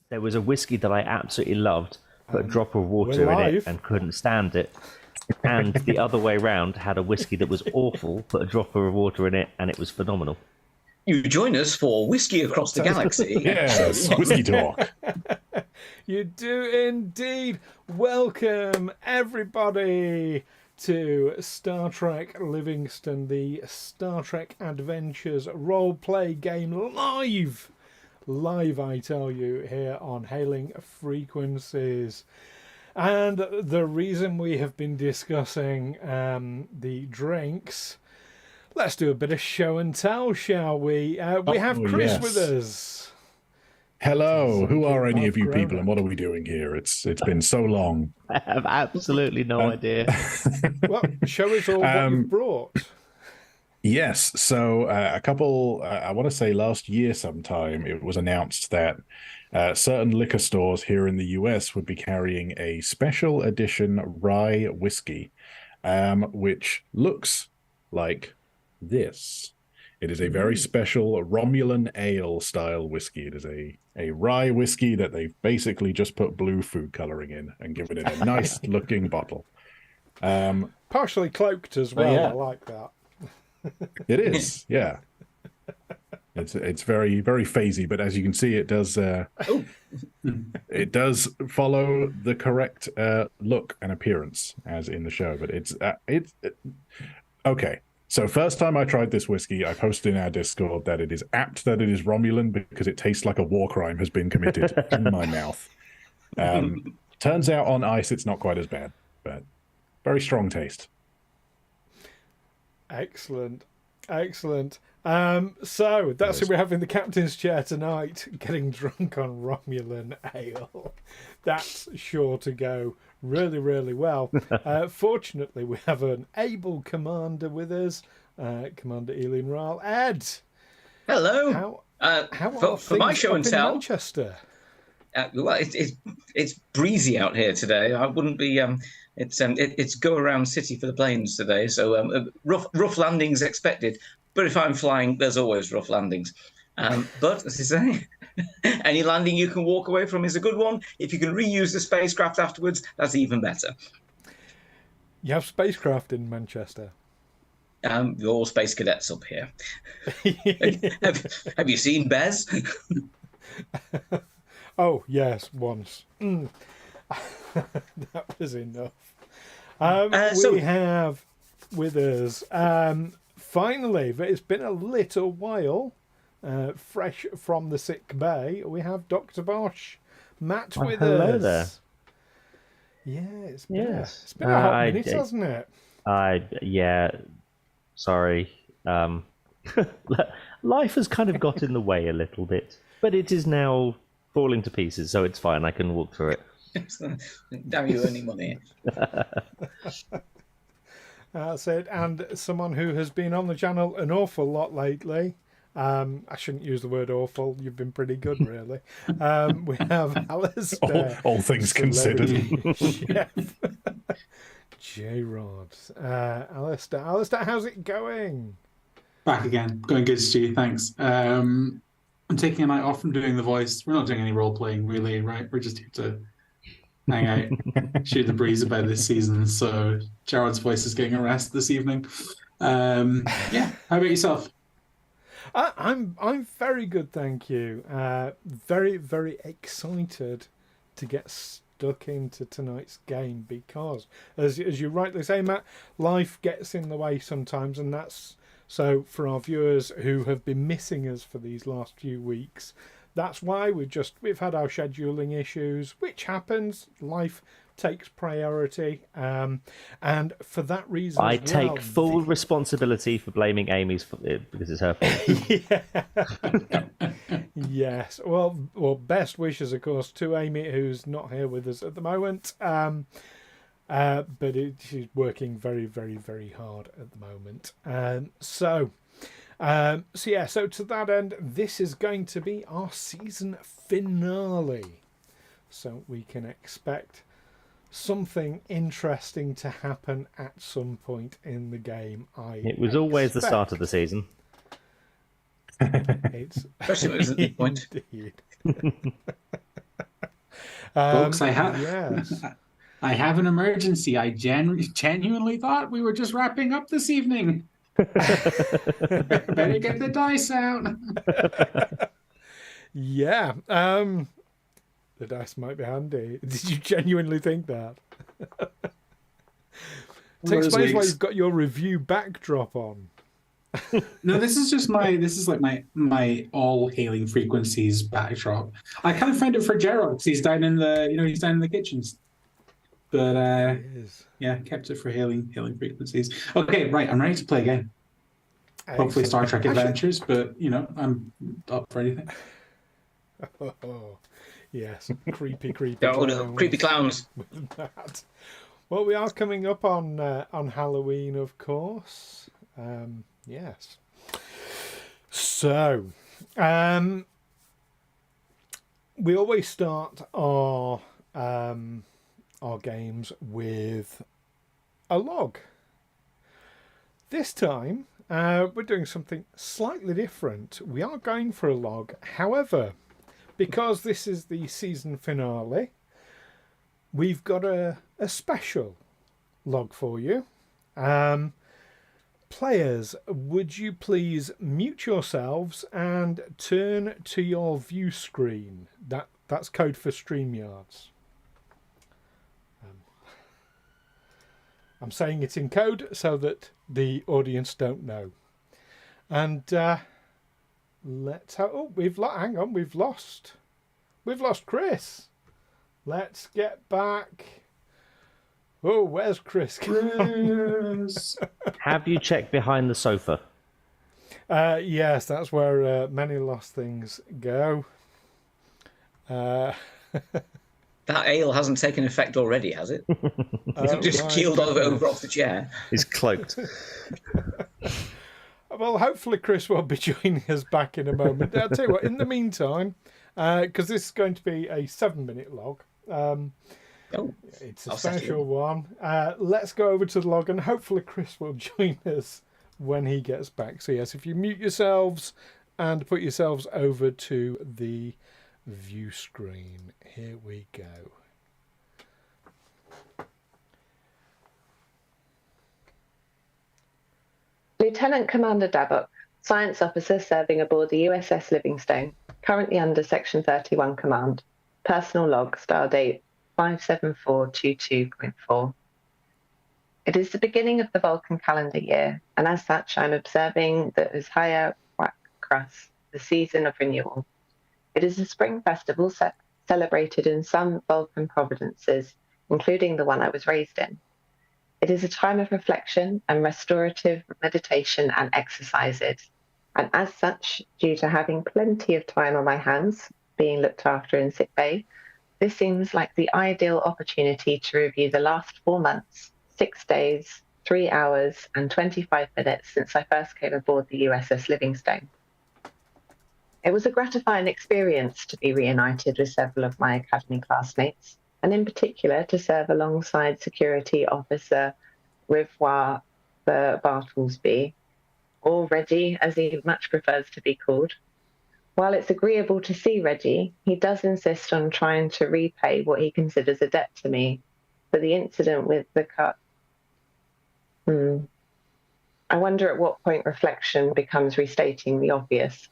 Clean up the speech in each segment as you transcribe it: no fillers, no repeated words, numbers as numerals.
There was a whiskey that I absolutely loved, put a drop of water we're in it live. and couldn't stand it. And the other way round had a whiskey that was awful, put a drop of water in it, and it was phenomenal. You join us for Whiskey Across the Galaxy. Yes, whiskey talk. You do indeed. Welcome, everybody, to Star Trek Livingstone, the Star Trek Adventures role-play game live. Live, I tell you, here on Hailing Frequencies. And the reason we have been discussing the drinks, let's do a bit of show and tell, shall we? We have Chris with us. Hello, who are any of you people and what are we doing here? It's been so long. I have absolutely no idea. Well, show us all what you've brought. Yes, so I want to say last year sometime, it was announced that certain liquor stores here in the US would be carrying a special edition rye whiskey, which looks like this. It is a very special Romulan ale style whiskey. It is a rye whiskey that they've basically just put blue food coloring in and given it a nice looking bottle. Partially cloaked as well. yeah. I like that. It is, yeah. It's very, very phasey, but as you can see, it does follow the correct look and appearance as in the show. But it's okay. So first time I tried this whiskey, I posted in our Discord that it is apt that it is Romulan because it tastes like a war crime has been committed in my mouth. Turns out on ice it's not quite as bad, but very strong taste. Excellent. So that's who we have in the captain's chair tonight, getting drunk on Romulan ale. That's sure to go really, really well. Fortunately, we have an able commander with us, Commander Eelin Wraal. Ed. Hello. How are for my things show up and in tell, Manchester? well, it's breezy out here today. I wouldn't be. It's go around city for the planes today, so rough landings expected. But if I'm flying, there's always rough landings. But as I say, any landing you can walk away from is a good one. If you can reuse the spacecraft afterwards, that's even better. You have spacecraft in Manchester. You're all space cadets up here. have you seen Bez? Oh, yes, once. That was enough. We have with us, finally, but it's been a little while, fresh from the sick bay, we have Dr. Bosh, Matt with us. Hello there. Yeah, it's been a hot minute, hasn't it? Yeah, sorry. Life has kind of got in the way a little bit, but it is now falling to pieces, so it's fine. I can walk through it. Damn you earning money. That's it. And someone who has been on the channel an awful lot lately. I shouldn't use the word awful. You've been pretty good, really. We have Alastair. All things considered. Chef. Jairrod. Alastair, how's it going? Back again. Going good, Stu. Thanks. I'm taking a night off from doing the voice. We're not doing any role playing, really, right? We're just here to hang out, shoot the breeze about this season. So Jared's voice is getting a rest this evening. Yeah. How about yourself? I'm very good, thank you. Very, very excited to get stuck into tonight's game because, as you rightly say, Matt, life gets in the way sometimes, and that's so for our viewers who have been missing us for these last few weeks. That's why we've had our scheduling issues, which happens. Life takes priority, and for that reason, I take full responsibility for blaming Amy's because it's her fault. Yes. Well, best wishes, of course, to Amy, who's not here with us at the moment. But she's working very, very, very hard at the moment. So to that end, this is going to be our season finale. So we can expect something interesting to happen at some point in the game. It was always the start of the season. It's Especially when it was at the point. Indeed. Folks, I have Yes. I have an emergency. I genuinely thought we were just wrapping up this evening. Better get the dice out. Yeah. The dice might be handy. Did you genuinely think that? It explains why you've got your review backdrop on. No, this is like my all hailing frequencies backdrop. I kind of found it for Jairrod because he's down in the kitchens. But yeah, kept it for hailing frequencies. Okay, right, I'm ready to play again. Excellent. Hopefully Star Trek Adventures, but I'm up for anything. Oh, yes, creepy Oh no, creepy clowns. with that. Well, we are coming up on Halloween, of course. Yes. So, we always start our games with a log. This time, we're doing something slightly different. We are going for a log. However, because this is the season finale, we've got a special log for you. Players, would you please mute yourselves and turn to your view screen? That's code for StreamYards. I'm saying it in code so that the audience don't know. And let's have... Oh, hang on, we've lost Chris. Let's get back. Oh, where's Chris? Chris. Have you checked behind the sofa? Yes, that's where many lost things go. That ale hasn't taken effect already, has it? It's just keeled over off the chair. He's cloaked. Well, hopefully Chris will be joining us back in a moment. I'll tell you what, in the meantime, because this is going to be a 7-minute log, it's a special one. Let's go over to the log and hopefully Chris will join us when he gets back. So yes, if you mute yourselves and put yourselves over to the view screen. Here we go. Lieutenant Commander Davok, Science Officer serving aboard the USS Livingstone, currently under Section 31 Command. Personal log, stardate 57422.4. It is the beginning of the Vulcan calendar year, and as such, I'm observing the Uzhaya Wakras, the season of renewal. It is a spring festival celebrated in some Vulcan provinces, including the one I was raised in. It is a time of reflection and restorative meditation and exercises. And as such, due to having plenty of time on my hands, being looked after in sick bay, this seems like the ideal opportunity to review the last 4 months, 6 days, 3 hours, and 25 minutes since I first came aboard the USS Livingstone. It was a gratifying experience to be reunited with several of my academy classmates, and in particular to serve alongside Security Officer Rivwa Bartlesby, or Reggie, as he much prefers to be called. While it's agreeable to see Reggie, he does insist on trying to repay what he considers a debt to me for the incident with the cut. I wonder at what point reflection becomes restating the obvious.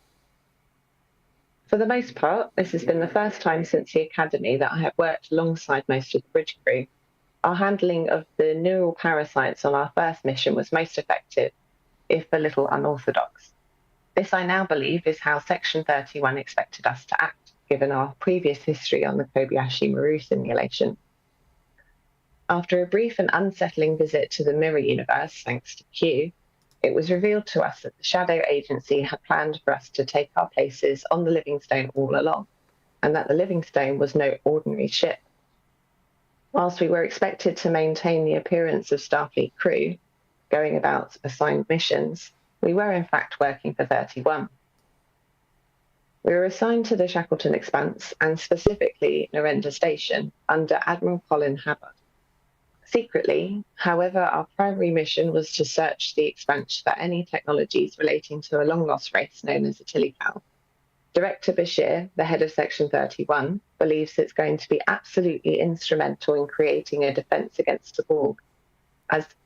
For the most part, this has been the first time since the academy that I have worked alongside most of the bridge crew. Our handling of the neural parasites on our first mission was most effective, if a little unorthodox. This, I now believe, is how Section 31 expected us to act, given our previous history on the Kobayashi Maru simulation. After a brief and unsettling visit to the Mirror Universe, thanks to Q, it was revealed to us that the Shadow Agency had planned for us to take our places on the Livingstone all along, and that the Livingstone was no ordinary ship. Whilst we were expected to maintain the appearance of Starfleet crew, going about assigned missions, we were in fact working for 31. We were assigned to the Shackleton Expanse, and specifically Narendra Station, under Admiral Colin Hubbard. Secretly, however, our primary mission was to search the Expanse for any technologies relating to a long-lost race known as the Tillycow. Director Bashir, the head of Section 31, believes it's going to be absolutely instrumental in creating a defence against the Borg,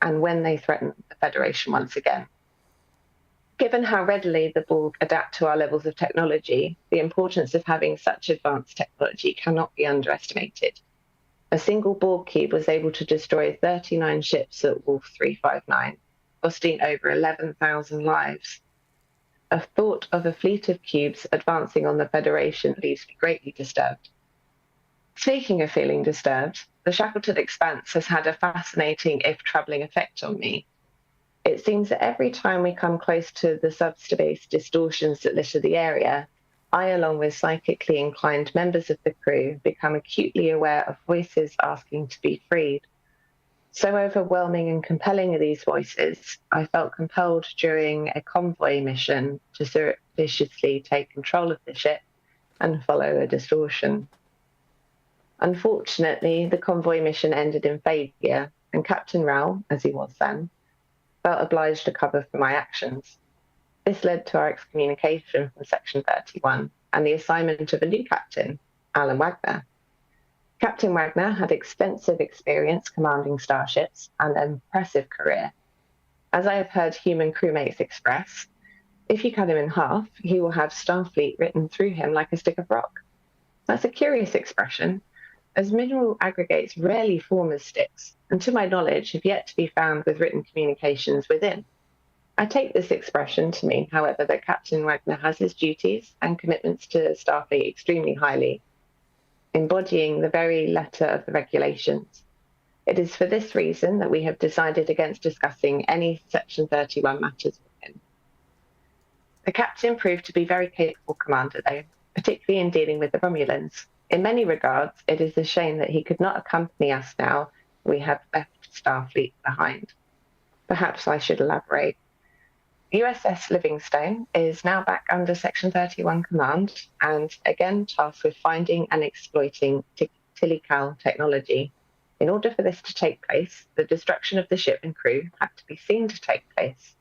and when they threaten the Federation once again. Given how readily the Borg adapt to our levels of technology, the importance of having such advanced technology cannot be underestimated. A single Borg cube was able to destroy 39 ships at Wolf 359, costing over 11,000 lives. A thought of a fleet of cubes advancing on the Federation leaves me greatly disturbed. Speaking of feeling disturbed, the Shackleton Expanse has had a fascinating, if troubling, effect on me. It seems that every time we come close to the subspace distortions that litter the area, I, along with psychically inclined members of the crew, become acutely aware of voices asking to be freed. So overwhelming and compelling are these voices, I felt compelled during a convoy mission to surreptitiously take control of the ship and follow a distortion. Unfortunately, the convoy mission ended in failure, and Captain Wraal, as he was then, felt obliged to cover for my actions. This led to our excommunication from Section 31 and the assignment of a new captain, Alan Wagner. Captain Wagner had extensive experience commanding starships and an impressive career. As I have heard human crewmates express, if you cut him in half, he will have Starfleet written through him like a stick of rock. That's a curious expression, as mineral aggregates rarely form as sticks, and to my knowledge have yet to be found with written communications within. I take this expression to mean, however, that Captain Wagner has his duties and commitments to Starfleet extremely highly, embodying the very letter of the regulations. It is for this reason that we have decided against discussing any Section 31 matters with him. The captain proved to be very capable commander, though, particularly in dealing with the Romulans. In many regards, it is a shame that he could not accompany us now we have left Starfleet behind. Perhaps I should elaborate. USS Livingstone is now back under Section 31 command and again tasked with finding and exploiting Tilical technology. In order for this to take place, the destruction of the ship and crew had to be seen to take place.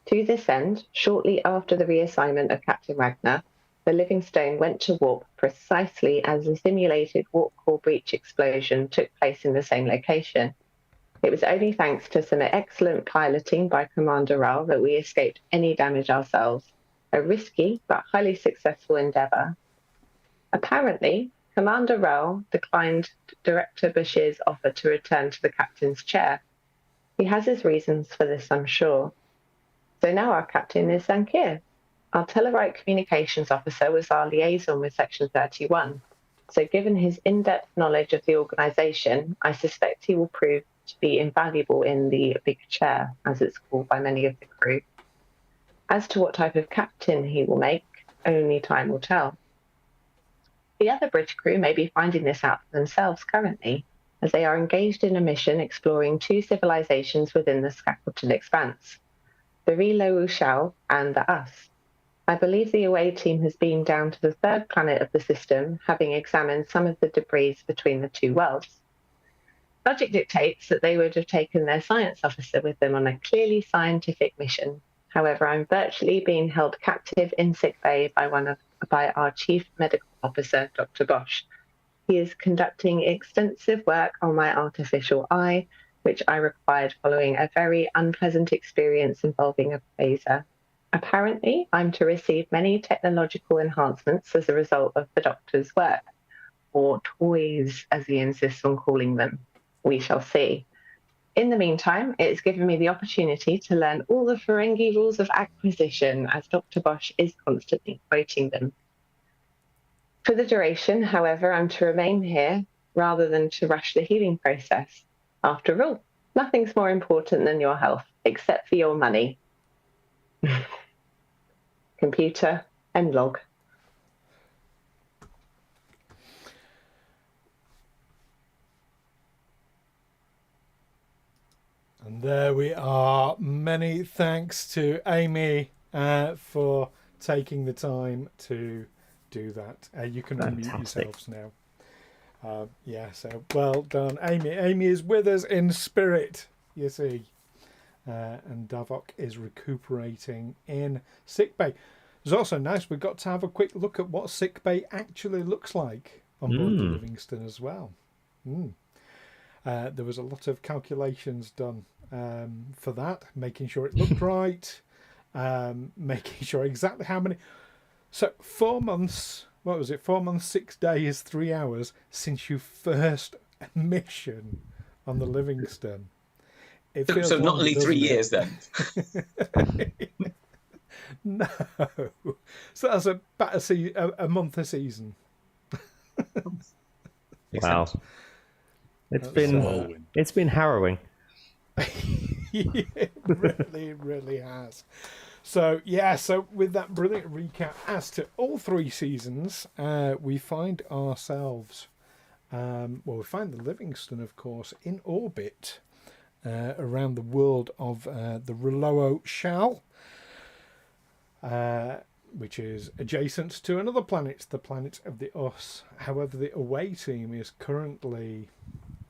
To this end, shortly after the reassignment of Captain Wagner, the Livingstone went to warp precisely as the simulated warp core breach explosion took place in the same location. It was only thanks to some excellent piloting by Commander Wraal that we escaped any damage ourselves, a risky but highly successful endeavour. Apparently, Commander Wraal declined Director Bosh's offer to return to the captain's chair. He has his reasons for this, I'm sure. So now our captain is Zankir. Our Tellarite communications officer was our liaison with Section 31. So given his in-depth knowledge of the organisation, I suspect he will prove to be invaluable in the big chair, as it's called by many of the crew. As to what type of captain he will make, only time will tell. The other bridge crew may be finding this out for themselves currently, as they are engaged in a mission exploring two civilizations within the Shackleton Expanse, the Wraal and the Us. I believe the away team has been down to the third planet of the system, having examined some of the debris between the two worlds. Logic dictates that they would have taken their science officer with them on a clearly scientific mission. However, I'm virtually being held captive in sickbay by our chief medical officer, Dr. Bosh. He is conducting extensive work on my artificial eye, which I required following a very unpleasant experience involving a phaser. Apparently, I'm to receive many technological enhancements as a result of the doctor's work, or toys, as he insists on calling them. We shall see. In the meantime, it has given me the opportunity to learn all the Ferengi rules of acquisition, as Dr. Bosh is constantly quoting them. For the duration, however, I'm to remain here rather than to rush the healing process. After all, nothing's more important than your health, except for your money. Computer and log. And there we are. Many thanks to Amy for taking the time to do that. You can unmute yourselves now. So well done, Amy. Amy is with us in spirit, you see. And Davok is recuperating in sickbay. It's also nice, we've got to have a quick look at what sickbay actually looks like. on board the Livingstone as well. There was a lot of calculations done for that, making sure it looked right, making sure exactly how many. So 4 months, what was it? 4 months, 6 days, 3 hours since your first mission on the Livingstone. It feels so not longer, only 3 years then. No. So that's about a month a season. Wow. It's been harrowing. It really has. So yeah, so with that brilliant recap as to all 3 seasons, we find ourselves we find the Livingstone, of course, in orbit around the world of the Wraal, which is adjacent to another planet, the planet of the Us. However, the away team is currently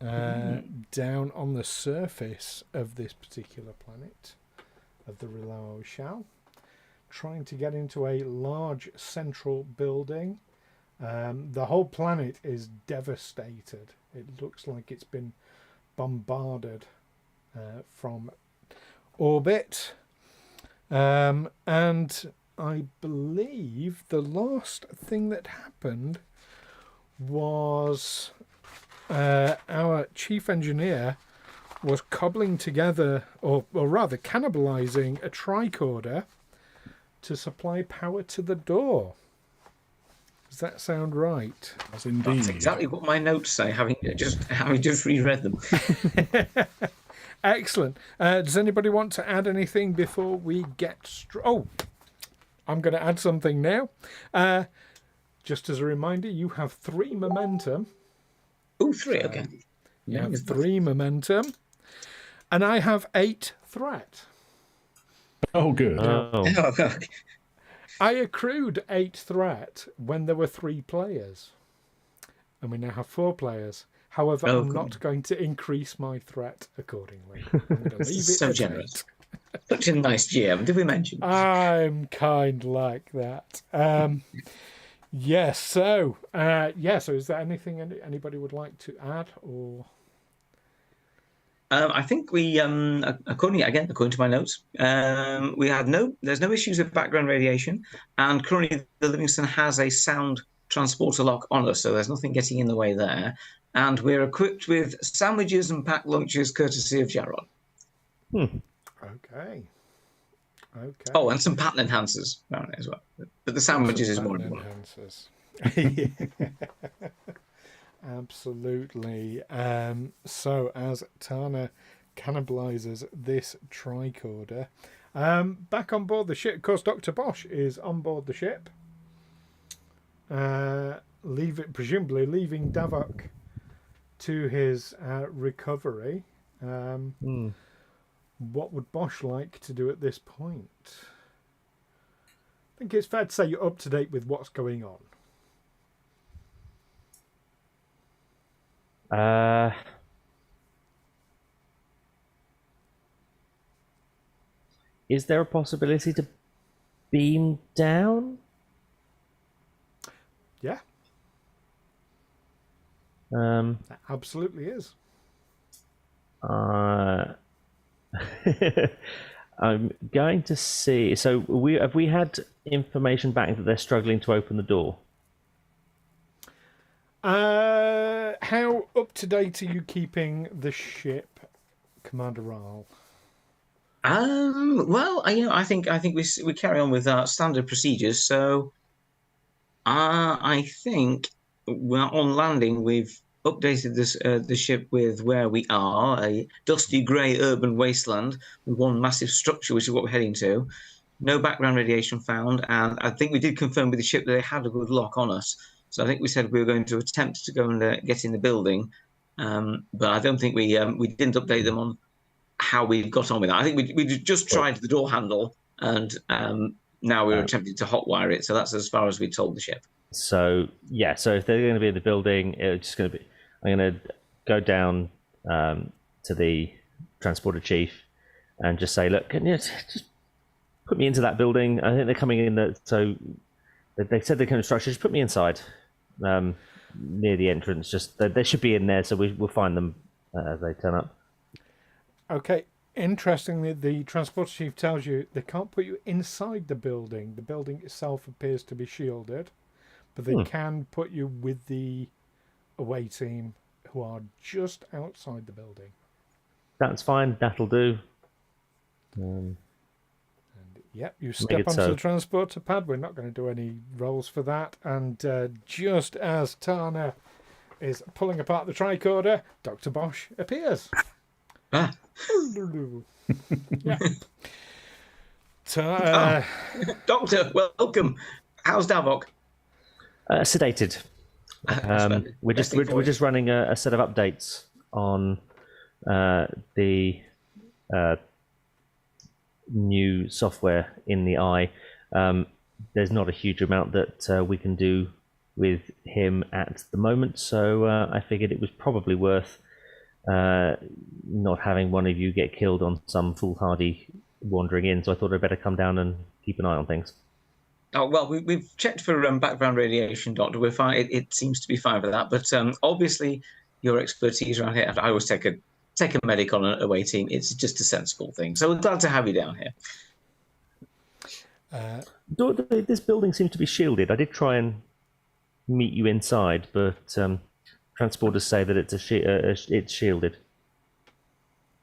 down on the surface of this particular planet, of the Wraal, trying to get into a large central building. The whole planet is devastated. It looks like it's been bombarded from orbit. And I believe the last thing that happened was our chief engineer was cobbling together, or rather cannibalizing, a tricorder to supply power to the door. Does that sound right? That's indeed. That's exactly what my notes say, having just reread them. Excellent. Does anybody want to add anything before we get... I'm going to add something now. Just as a reminder, you have 3 momentum. Oh, 3, okay. You have 3 momentum. And I have 8 threat. Oh, good. Oh. I accrued 8 threat when there were 3 players. And we now have 4 players. However, I'm not going to increase my threat accordingly. I'm going to leave it so at generous. Such a nice GM. Did we mention? I'm kind like that. Yes. So, So, is there anything anybody would like to add, or? I think we, according to my notes, we had there's no issues with background radiation, and currently the Livingstone has a sound transporter lock on us, so there's nothing getting in the way there. And we're equipped with sandwiches and pack lunches, courtesy of Jairrod. Okay. Oh, and some pattern enhancers apparently as well. But the sandwiches is more important. Absolutely. So as Tana cannibalizes this tricorder, back on board the ship, of course, Dr. Bosh is on board the ship. Presumably leaving Davok to his recovery. What would Bosh like to do at this point? I think it's fair to say you're up to date with what's going on. Is there a possibility to beam down? Yeah. That absolutely is. I'm going to see. So have we had information back that they're struggling to open the door? How up to date are you keeping the ship, Commander Wraal? Well, I think we carry on with our standard procedures. So, I think we're on landing. We've updated the ship with where we are, a dusty grey urban wasteland with one massive structure, which is what we're heading to. No background radiation found, and I think we did confirm with the ship that they had a good lock on us. So I think we said we were going to attempt to go and get in the building, but I don't think we didn't update them on how we got on with that. I think we just tried the door handle, and now we're attempting to hotwire it. So that's as far as we told the ship. So yeah, so if they're going to be in the building, it's just going to be. I'm going to go down to the transporter chief and just say, look, can you just put me into that building? I think they're coming in. So they said they're coming to structure. Just put me inside. near the entrance. Just they should be in there, so we'll find them as they turn up. Okay. Interestingly, the transporter chief tells you they can't put you inside the building. The building itself appears to be shielded, but they can put you with the away team who are just outside the building. That's fine. That'll do. Yep, you step onto the transporter pad. We're not going to do any rolls for that. And just as Tana is pulling apart the tricorder, Dr. Bosh appears. Ah. Yeah. Doctor, welcome. How's Davok? Sedated. We're just running a set of updates on the new software in the eye. There's not a huge amount that we can do with him at the moment, so I figured it was probably worth not having one of you get killed on some foolhardy wandering in. So I thought I'd better come down and keep an eye on things. Oh, well, we've checked for background radiation, Doctor. We're fine. It seems to be fine for that. But obviously, your expertise around here. I always take a medic on an away team. It's just a sensible thing. So we're glad to have you down here. This building seems to be shielded. I did try and meet you inside, but transporters say that it's shielded.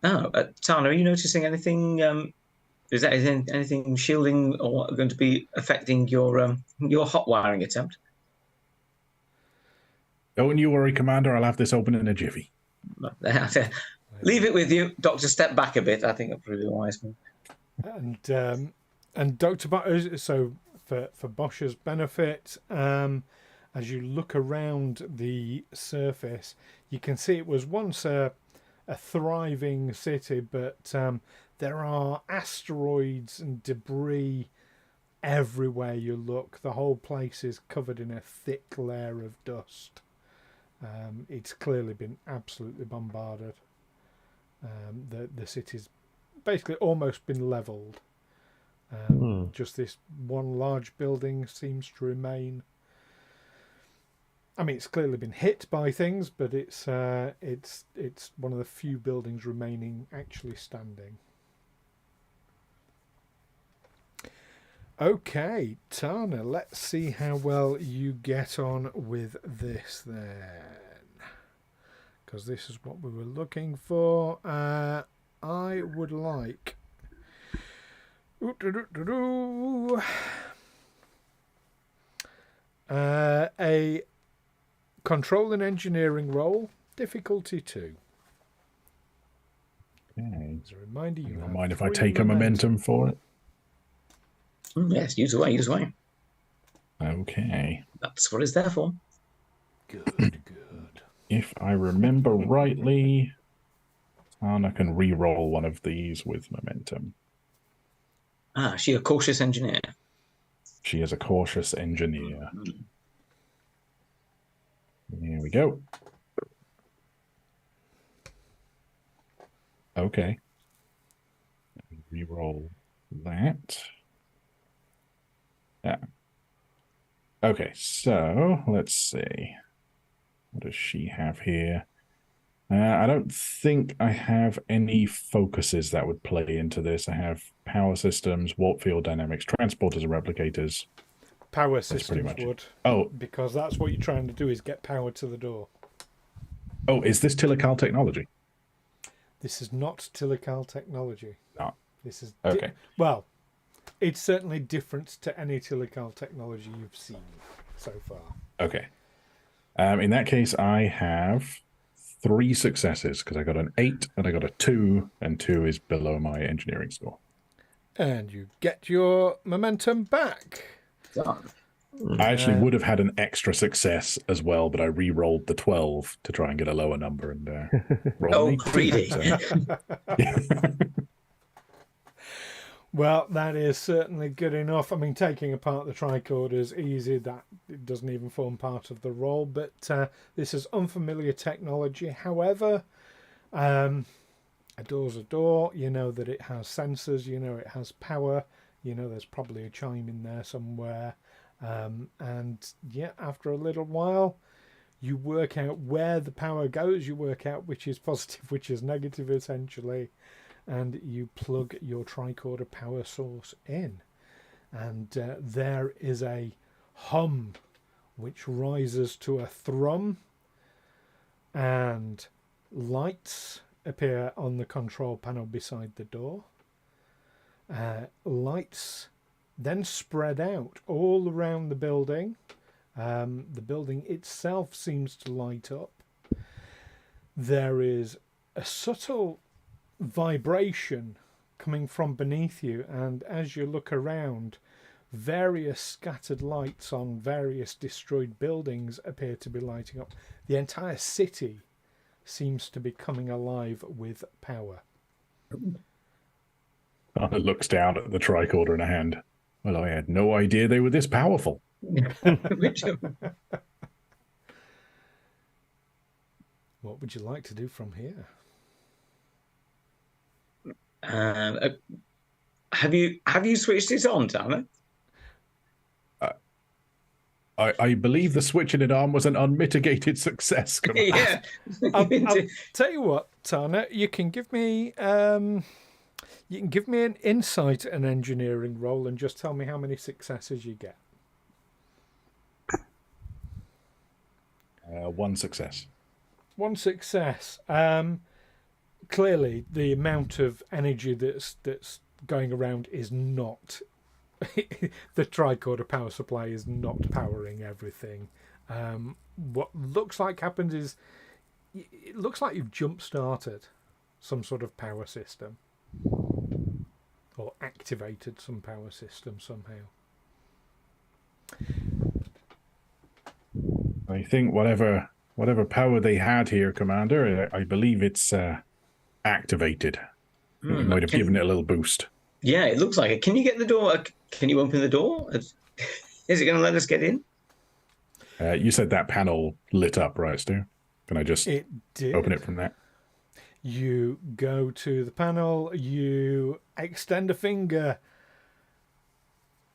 Oh, Tana, are you noticing anything? Is that anything shielding or going to be affecting your hot wiring attempt? Don't you worry, Commander. I'll have this open in a jiffy. Leave it with you, Doctor. Step back a bit. I think that'll probably be a wise move. And Dr. Bosh, so for Bosh's benefit, as you look around the surface, you can see it was once a thriving city, but there are asteroids and debris everywhere you look. The whole place is covered in a thick layer of dust. It's clearly been absolutely bombarded. The city's basically almost been leveled. Just this one large building seems to remain. I mean, it's clearly been hit by things, but it's one of the few buildings remaining actually standing. Okay, Tana, let's see how well you get on with this then. Because this is what we were looking for. I would like... a control and engineering role, difficulty 2. Okay. As a reminder, you don't mind if I take a momentum for it? Yes, use away. Okay. That's what it's there for. Good. If I remember rightly, Tana can re-roll one of these with momentum. She a cautious engineer. She is a cautious engineer. Here we go. Okay. Re-roll that. Yeah. Okay, so let's see. What does she have here? I don't think I have any focuses that would play into this. I have power systems, warp field dynamics, transporters and replicators. Power systems would. Oh. Because that's what you're trying to do, is get power to the door. Oh, is this Tilical technology? This is not Tilical technology. No. This is... Okay. Well, it's certainly different to any Tilical technology you've seen so far. Okay. In that case, I have 3 successes because I got an 8 and I got a 2, and 2 is below my engineering score. And you get your momentum back. Done. I actually would have had an extra success as well, but I re-rolled the 12 to try and get a lower number and roll. Oh, greedy. Well, that is certainly good enough. I mean, taking apart the tricorder is easy. That it doesn't even form part of the role. But this is unfamiliar technology. However, a door's a door. You know that it has sensors. You know it has power. You know there's probably a chime in there somewhere. And yeah, after a little while, You work out where the power goes. You work out which is positive, which is negative, essentially, and you plug your tricorder power source in. And there is a hum which rises to a thrum, and lights appear on the control panel beside the door. Lights then spread out all around the building. The building itself seems to light up. There is a subtle vibration coming from beneath you, and as you look around, various scattered lights on various destroyed buildings appear to be lighting up. The entire city seems to be coming alive with power. Arthur looks down at the tricorder in a hand. Well, I had no idea they were this powerful. What would you like to do from here? Have you switched it on, Tanner? I believe the switching it on was an unmitigated success. Yeah. I'll tell you what, Tana, you can give me an insight and engineering roll and just tell me how many successes you get. 1 success. 1 success. Clearly, the amount of energy that's going around is not. The tricorder power supply is not powering everything. What looks like happened is it looks like you've jump-started some sort of power system or activated some power system somehow. I think whatever power they had here, Commander, I believe it's activated. We might have given it a little boost. Yeah, it looks like it. Can you get the door? Can you open the door? Is it going to let us get in? You said that panel lit up, right, Stu? Can I just open it from there? You go to the panel, you extend a finger,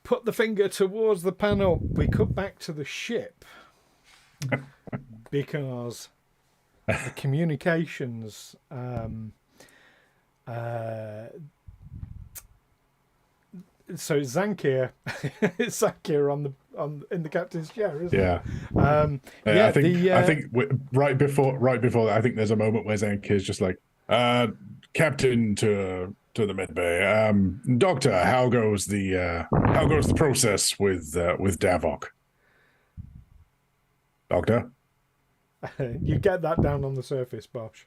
put the finger towards the panel. We cut back to the ship because the communications so Zankir in the captain's chair, isn't it? I think right before that, I think there's a moment where Zankir's just like, Captain to the med bay. Doctor, how goes the process with Davok? Doctor? You get that down on the surface, Bosh.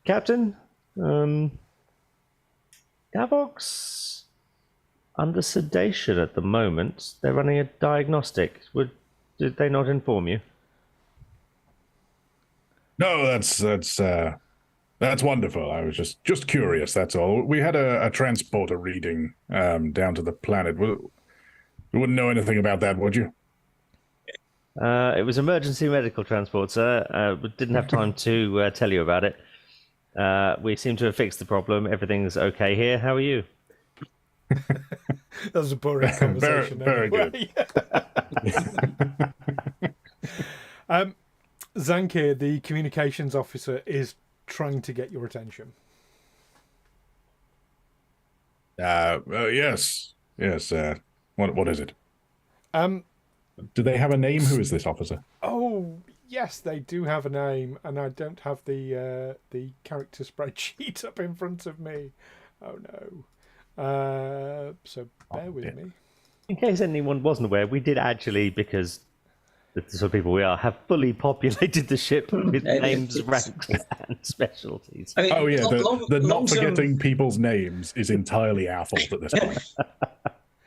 Captain, Davok's under sedation at the moment. They're running a diagnostic. Did they not inform you? No, that's wonderful. I was just curious. That's all. We had a transporter reading down to the planet. You wouldn't know anything about that, would you? It was emergency medical transport, sir. We didn't have time to tell you about it. We seem to have fixed the problem. Everything's okay here. How are you? That was a boring conversation. Very good. Zankir, the communications officer, is trying to get your attention. Yes. What is it? Do they have a name? Who is this officer? Oh, yes, they do have a name, and I don't have the character spreadsheet up in front of me. Oh no! So bear with me. In case anyone wasn't aware, we did actually, because the sort of people we are, have fully populated the ship with names, ranks, and specialties. I mean, the not forgetting people's names is entirely our fault at this point.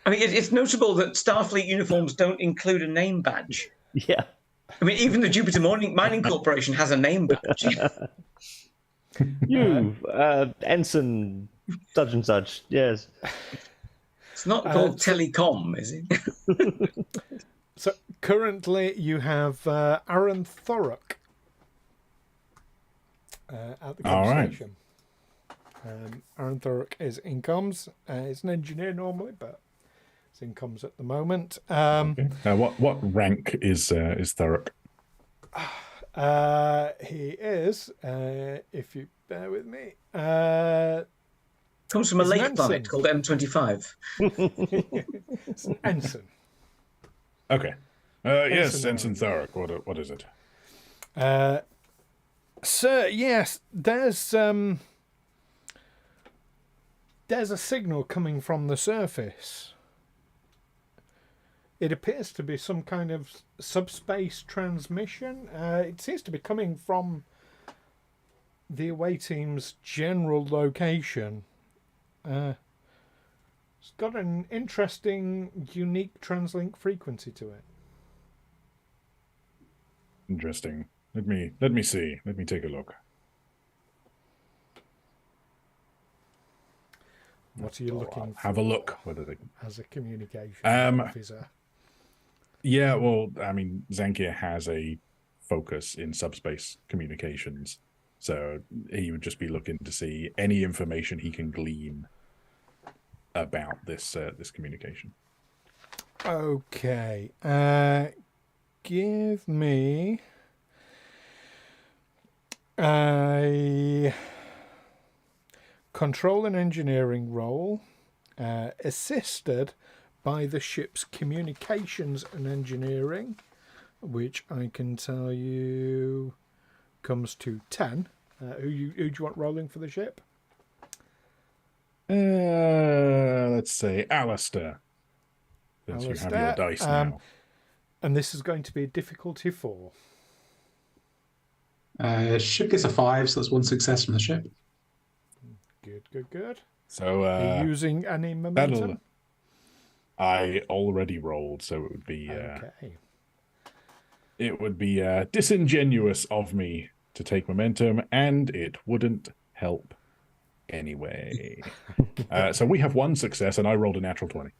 I mean, it's notable that Starfleet uniforms don't include a name badge. Yeah. I mean, even the Jupiter Mining Corporation has a name badge. You, Ensign, such and such, yes. It's not called telecom, is it? So currently you have Aaron Thorrock at the conversation. Aaron Thorrock is in comms. He's an engineer normally, but It's in comms at the moment. Okay. What rank is Thurrock? He is, if you bear with me, Comes from a He's an lake planet ensign. called M25. it's an ensign. Okay. Yes, Ensign Ensign Thurrock. What is it? Sir, yes, there's a signal coming from the surface. It appears to be some kind of subspace transmission. It seems to be coming from the away team's general location. It's got an interesting, unique translink frequency to it. Interesting. Let me see. Let me take a look. What are you looking for? Have a look. What are they? As a communication officer. Yeah, well, I mean, Zankir has a focus in subspace communications, so he would just be looking to see any information he can glean about this communication. Okay. Give me a control and engineering role, assisted by the ship's communications and engineering, which I can tell you comes to 10. Who do you want rolling for the ship? Let's say Alastair. Since you have your dice now. And this is going to be a difficulty 4. Ship gets a 5, so that's 1 success from the ship. Good. So Are you using any momentum? I already rolled, so it would be Okay. it would be disingenuous of me to take momentum, and it wouldn't help anyway. So we have 1 success, and I rolled a natural 20.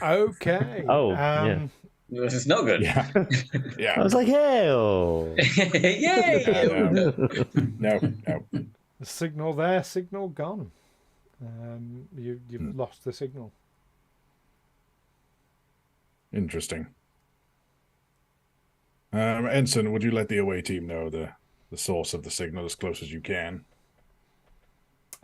Okay. Oh, yeah. This is not good. Yeah. I was like, hell. Yay! No. The signal there, signal gone. You've lost the signal. Interesting. Ensign, would you let the away team know the source of the signal as close as you can?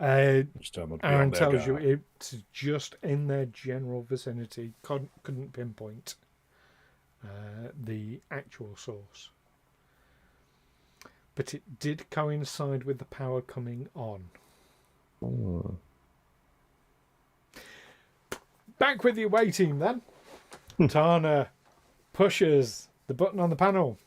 Just tell them to be Aaron on their tells you guard. it's just in their general vicinity. Couldn't pinpoint the actual source. But it did coincide with the power coming on. Oh. Back with the away team then. Tana pushes the button on the panel.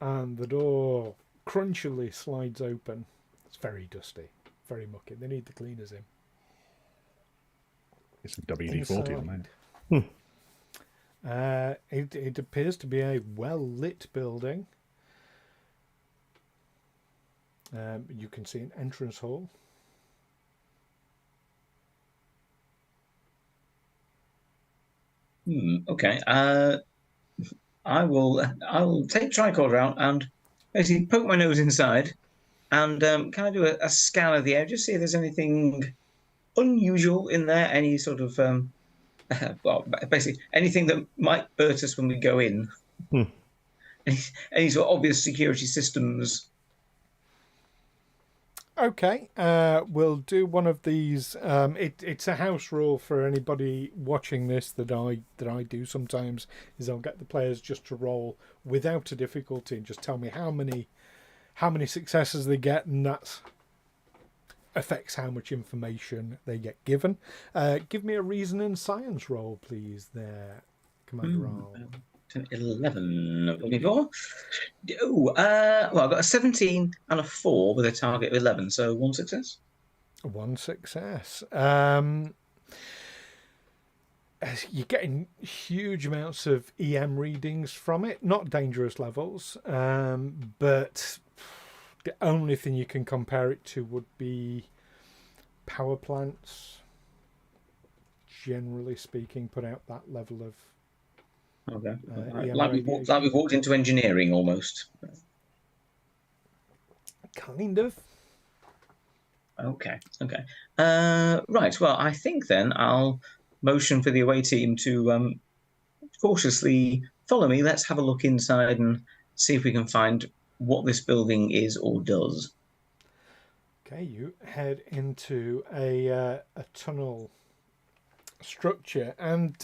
And the door crunchily slides open. It's very dusty, very mucky. They need the cleaners in. It's a WD-40 on that. It appears to be a well-lit building. You can see an entrance hall. Okay. I will take tricorder out and basically poke my nose inside and can I do a scan of the area, just see if there's anything unusual in there, any sort of well, basically anything that might hurt us when we go in. Any sort of obvious security systems. Okay, we'll do one of these. It's a house rule for anybody watching this that I do sometimes. Is I'll get the players just to roll without a difficulty and just tell me how many successes they get, and that affects how much information they get given. Give me a reason and science roll, please. There, Commander Wraal. 11, 24. Oh, well, I've got a 17 and a 4 with a target of 11, so 1 success. 1 success. You're getting huge amounts of EM readings from it, not dangerous levels, but the only thing you can compare it to would be power plants, generally speaking, put out that level of Okay. EM Like we've walked into engineering almost. kind of. Okay. Okay. Right. Well, I think then I'll motion for the away team to cautiously follow me. Let's have a look inside and see if we can find what this building is or does. Okay, you head into a tunnel structure, and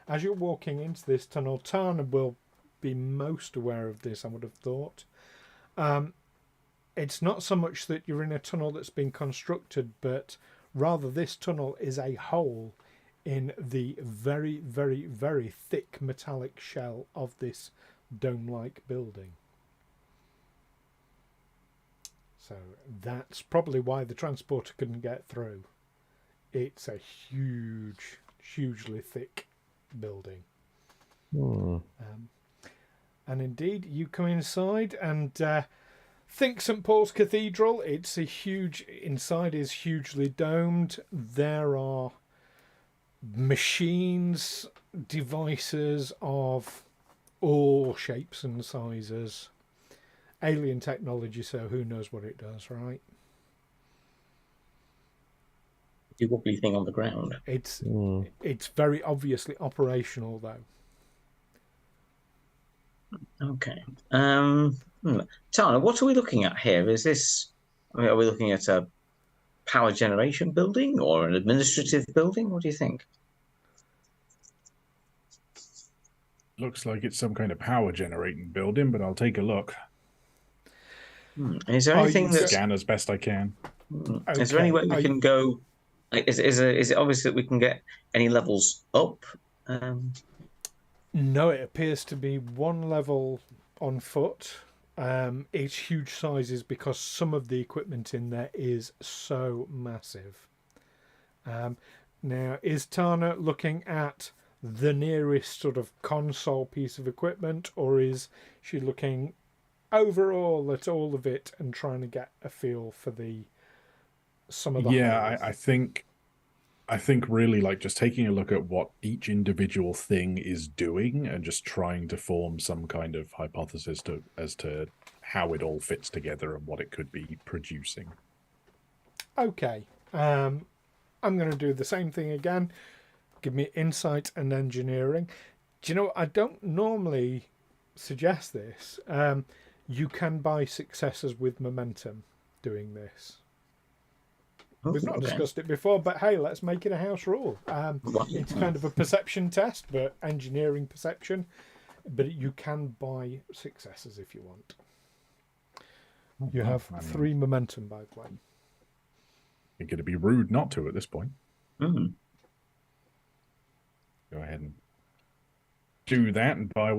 as you're walking into this tunnel, Tana will be most aware of this, I would have thought. It's not so much that you're in a tunnel that's been constructed, but rather this tunnel is a hole in the very, very, very thick metallic shell of this dome-like building. So that's probably why the transporter couldn't get through. It's a huge, hugely thick building. And indeed, you come inside and think St. Paul's Cathedral. It's a huge, inside is hugely domed. There are machines, devices of all shapes and sizes. Alien technology, so who knows what it does, right? The wobbly thing on the ground. It's very obviously operational, though. Okay. Tana, what are we looking at here? Is this? I mean, are we looking at a power generation building or an administrative building? What do you think? Looks like it's some kind of power generating building, but I'll take a look. Is there anything that Scan as best I can. Is there any way we can go? Like, is it obvious that we can get any levels up? No, it appears to be one level on foot. It's huge sizes because some of the equipment in there is so massive. Now, is Tana looking at the nearest sort of console piece of equipment, or is she looking overall at all of it and trying to get a feel for some of the I think really like just taking a look at what each individual thing is doing and just trying to form some kind of hypothesis as to how it all fits together and what it could be producing. Okay. I'm going to do the same thing again. Give me insight and engineering. Do you know, I don't normally suggest this. You can buy successes with momentum doing this. We've not discussed it before, but hey, let's make it a house rule. It's kind of a perception test, but engineering perception. But you can buy successes if you want. You have 3 momentum, by the way. You're going to be rude not to at this point. Go ahead and do that and buy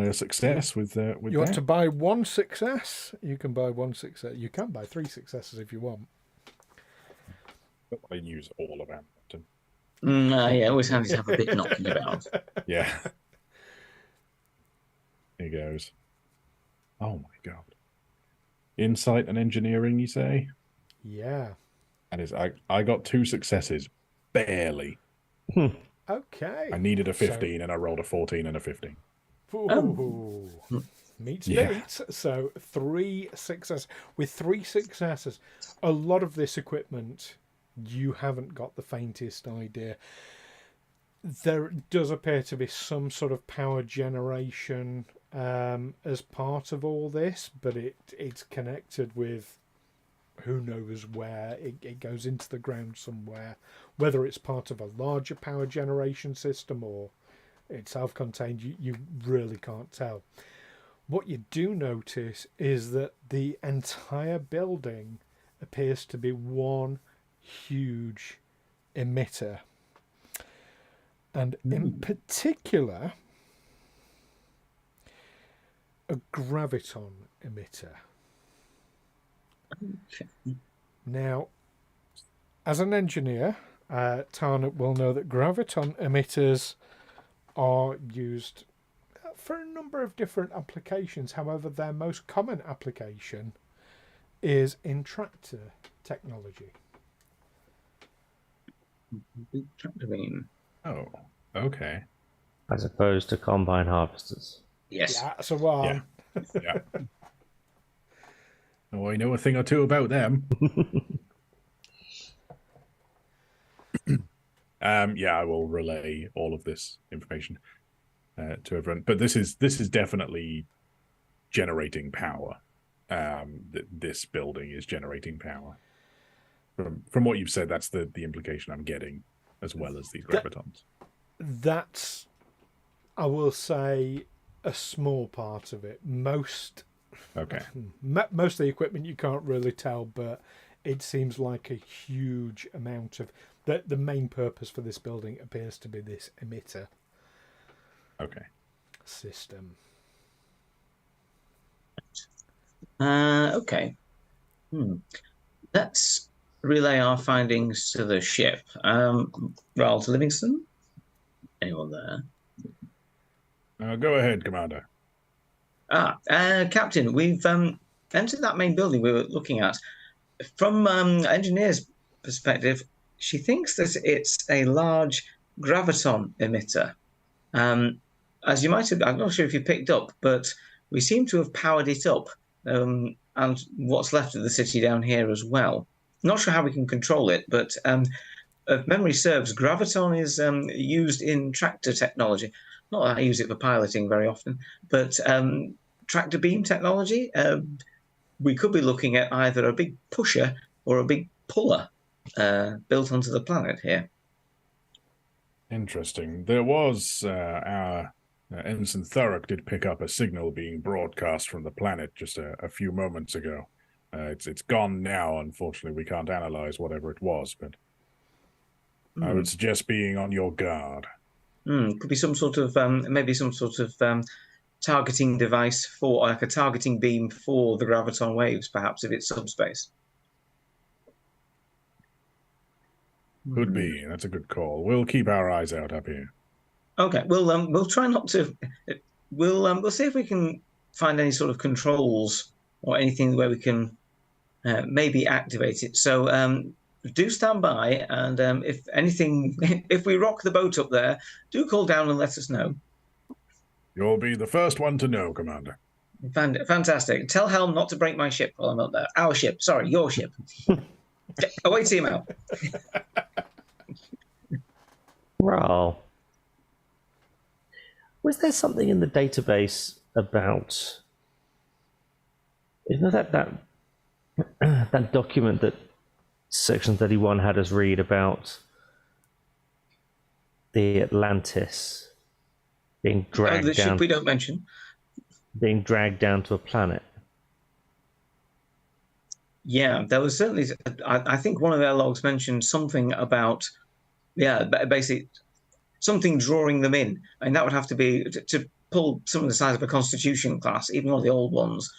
a success with you want to buy 1 success? You can buy 1 success. You can buy 3 successes if you want. I use all of them. Yeah, always handy to have a bit knocking about. Yeah. Here goes. Oh my god. Insight and engineering, you say? Yeah. And I got 2 successes. Barely. Okay. I needed a 15 and I rolled a 14 and a 15. Ooh. Meets beats. So 3 successes. With 3 successes, a lot of this equipment, you haven't got the faintest idea. There does appear to be some sort of power generation as part of all this, but it's connected with who knows where. It goes into the ground somewhere. Whether it's part of a larger power generation system or it's self-contained, you really can't tell. What you do notice is that the entire building appears to be one huge emitter, and in particular a graviton emitter. Now, as an engineer, Tana will know that graviton emitters are used for a number of different applications. However, their most common application is in tractor technology. Oh, okay. As opposed to combine harvesters. Yes. Yeah, so well, Yeah. Oh, I know a thing or two about them. Yeah, I will relay all of this information to everyone. But this is definitely generating power. This building is generating power. From what you've said, that's the implication I'm getting, as well as these gravitons. That's, I will say, a small part of it. Most of the equipment you can't really tell, but it seems like a huge amount of the main purpose for this building appears to be this emitter system. Okay. Let's relay our findings to the ship. Wraal to Livingstone? Anyone there? Go ahead, Commander. Captain, we've entered that main building we were looking at. From engineer's perspective, she thinks that it's a large graviton emitter. As you might have, I'm not sure if you picked up, but we seem to have powered it up, and what's left of the city down here as well. Not sure how we can control it, but if memory serves, graviton is used in tractor technology. Not that I use it for piloting very often, but tractor beam technology. We could be looking at either a big pusher or a big puller built onto the planet here. Interesting. There was our Ensign Thurrock did pick up a signal being broadcast from the planet just a few moments ago. It's gone now. Unfortunately, we can't analyze whatever it was, but I would suggest being on your guard. Could be some sort of maybe some sort of targeting device for, like a targeting beam for the graviton waves, perhaps if it's subspace. Could be. That's a good call. We'll keep our eyes out up here. Okay. We'll try not to. We'll see if we can find any sort of controls or anything where we can maybe activate it. So do stand by, and if anything, if we rock the boat up there, do call down and let us know. You'll be the first one to know, Commander. Fantastic. Tell Helm not to break my ship while I'm up there. Our ship. Sorry, your ship. Away team out. Wraal. Was there something in the database about, you know, that document that Section 31 had us read about the Atlantis being dragged the down? ship we don't mention. Being dragged down to a planet. Yeah, there was certainly. I think one of their logs mentioned something about, basically something drawing them in, and that would have to be to pull some of the size of a Constitution class, even one of the old ones,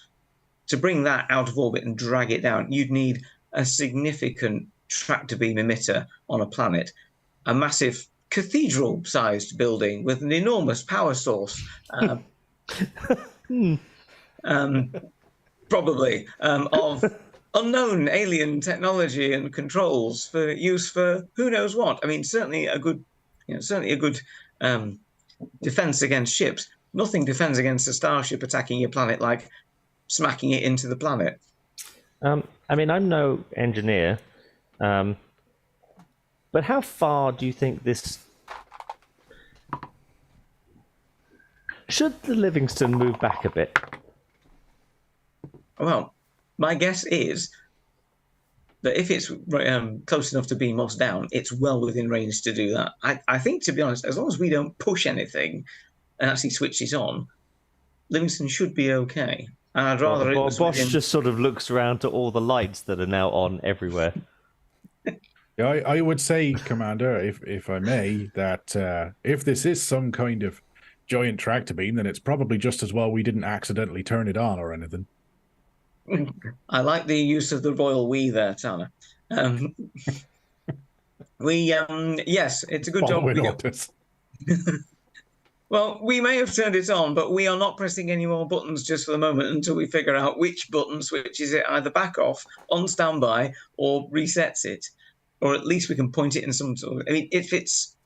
to bring that out of orbit and drag it down. You'd need a significant tractor beam emitter on a planet, a massive cathedral-sized building with an enormous power source, probably of unknown alien technology and controls for use for who knows what. I mean, certainly a good defense against ships. Nothing defends against a starship attacking your planet like smacking it into the planet. I mean, I'm no engineer, but how far do you think this... Should the Livingstone move back a bit? Well, my guess is that if it's close enough to beam us down, it's well within range to do that. I think, to be honest, as long as we don't push anything and actually switch it on, Livingstone should be okay. And I'd rather it was Bosh just sort of looks around to all the lights that are now on everywhere. Yeah, I would say, Commander, if I may, that if this is some kind of giant tractor beam, then it's probably just as well we didn't accidentally turn it on or anything. I like the use of the royal we there, Tana. Yes, it's a good job. Well, we may have turned it on, but we are not pressing any more buttons just for the moment until we figure out which button switches it either back off, on standby, or resets it. Or at least we can point it in some sort of... I mean, if it's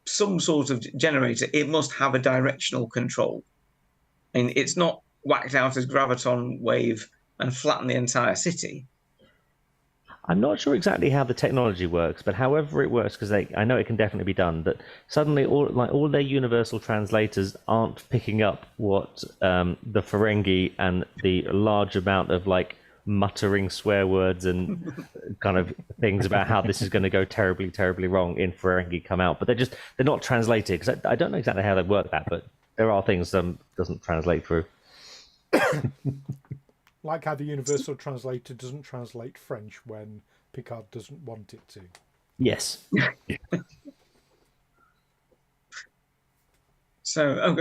some sort of generator, it must have a directional control. I mean, it's not whacked out as graviton wave and flatten the entire city. I'm not sure exactly how the technology works, but however it works, because I know it can definitely be done. That suddenly all their universal translators aren't picking up what the Ferengi and the large amount of like muttering swear words and kind of things about how this is going to go terribly, terribly wrong in Ferengi come out, but they're not translated, because I don't know exactly how they work that, but there are things doesn't translate through. Like how the universal translator doesn't translate French when Picard doesn't want it to. Yes. So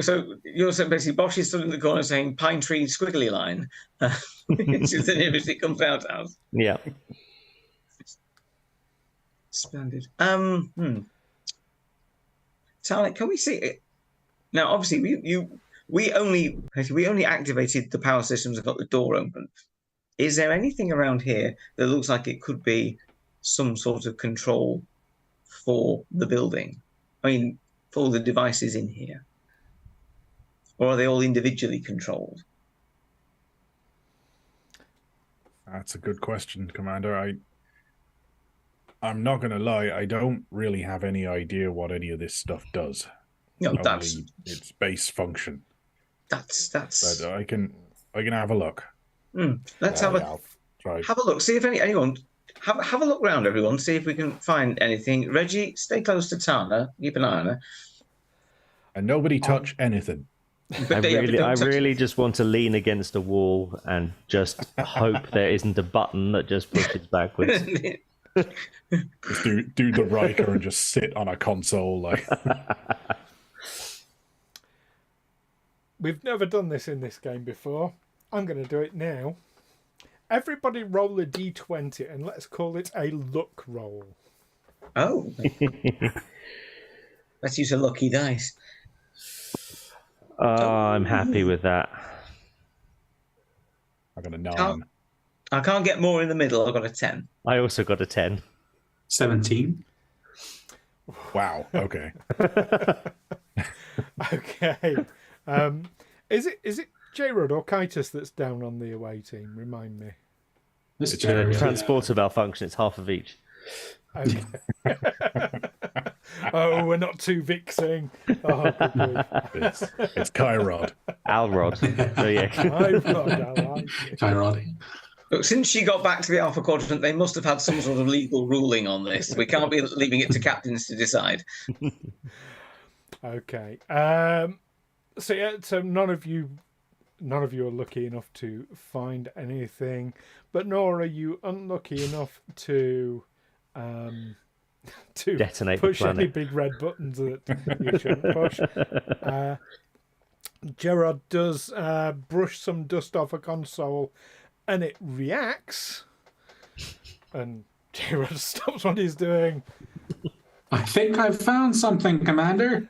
you're saying basically Bosh is stood in the corner saying pine tree squiggly line, which is the nearest it comes out as. Yeah. Splendid. Tarek, can we see it? Now, obviously, we only activated the power systems and got the door open. Is there anything around here that looks like it could be some sort of control for the building? I mean, for the devices in here? Or are they all individually controlled? That's a good question, Commander. I'm not going to lie, I don't really have any idea what any of this stuff does. No, Only that's its base function. That's. But I can have a look. Let's have a look. See if anyone have a look around, everyone. See if we can find anything. Reggie, stay close to Tana. Keep an eye on her. And nobody touch anything. I really just want to lean against a wall and just hope there isn't a button that just pushes backwards. Just do the Riker and just sit on a console like. We've never done this in this game before. I'm going to do it now. Everybody roll a d20 and let's call it a luck roll. Oh. Let's use a lucky dice. I'm happy with that. I got a 9. I can't get more in the middle. I've got a 10. I also got a 10. 17. Wow. Okay. Okay. Is it Jairrod or Kitus that's down on the away team? Remind me. This It's a transporter malfunction. It's half of each. Okay. Oh, we're not too vixing. Oh, good grief. It's Jairrod. Alrod. So yeah. Jairrod. Look, since she got back to the Alpha Quadrant, they must have had some sort of legal ruling on this. We can't be leaving it to captains to decide. Okay. So none of you are lucky enough to find anything, but nor are you unlucky enough to detonate push the planet. any big red buttons that you shouldn't push. Jairrod does brush some dust off a console, and it reacts. And Jairrod stops what he's doing. I think I've found something, Commander.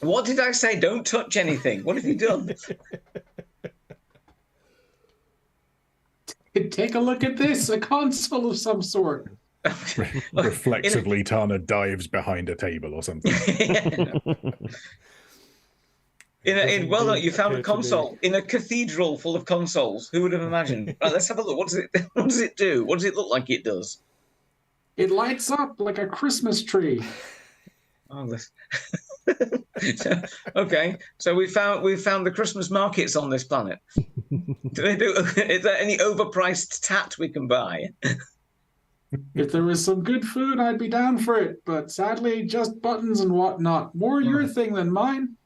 What did I say? Don't touch anything. What have you done? Take a look at this, a console of some sort. Reflexively, Tana dives behind a table or something. You found a console in a cathedral full of consoles. Who would have imagined? Right, let's have a look. What does it do? What does it look like it does? It lights up like a Christmas tree. Oh, okay, so we found the Christmas markets on this planet. Is there any overpriced tat we can buy? If there was some good food, I'd be down for it. But sadly, just buttons and whatnot. More your thing than mine.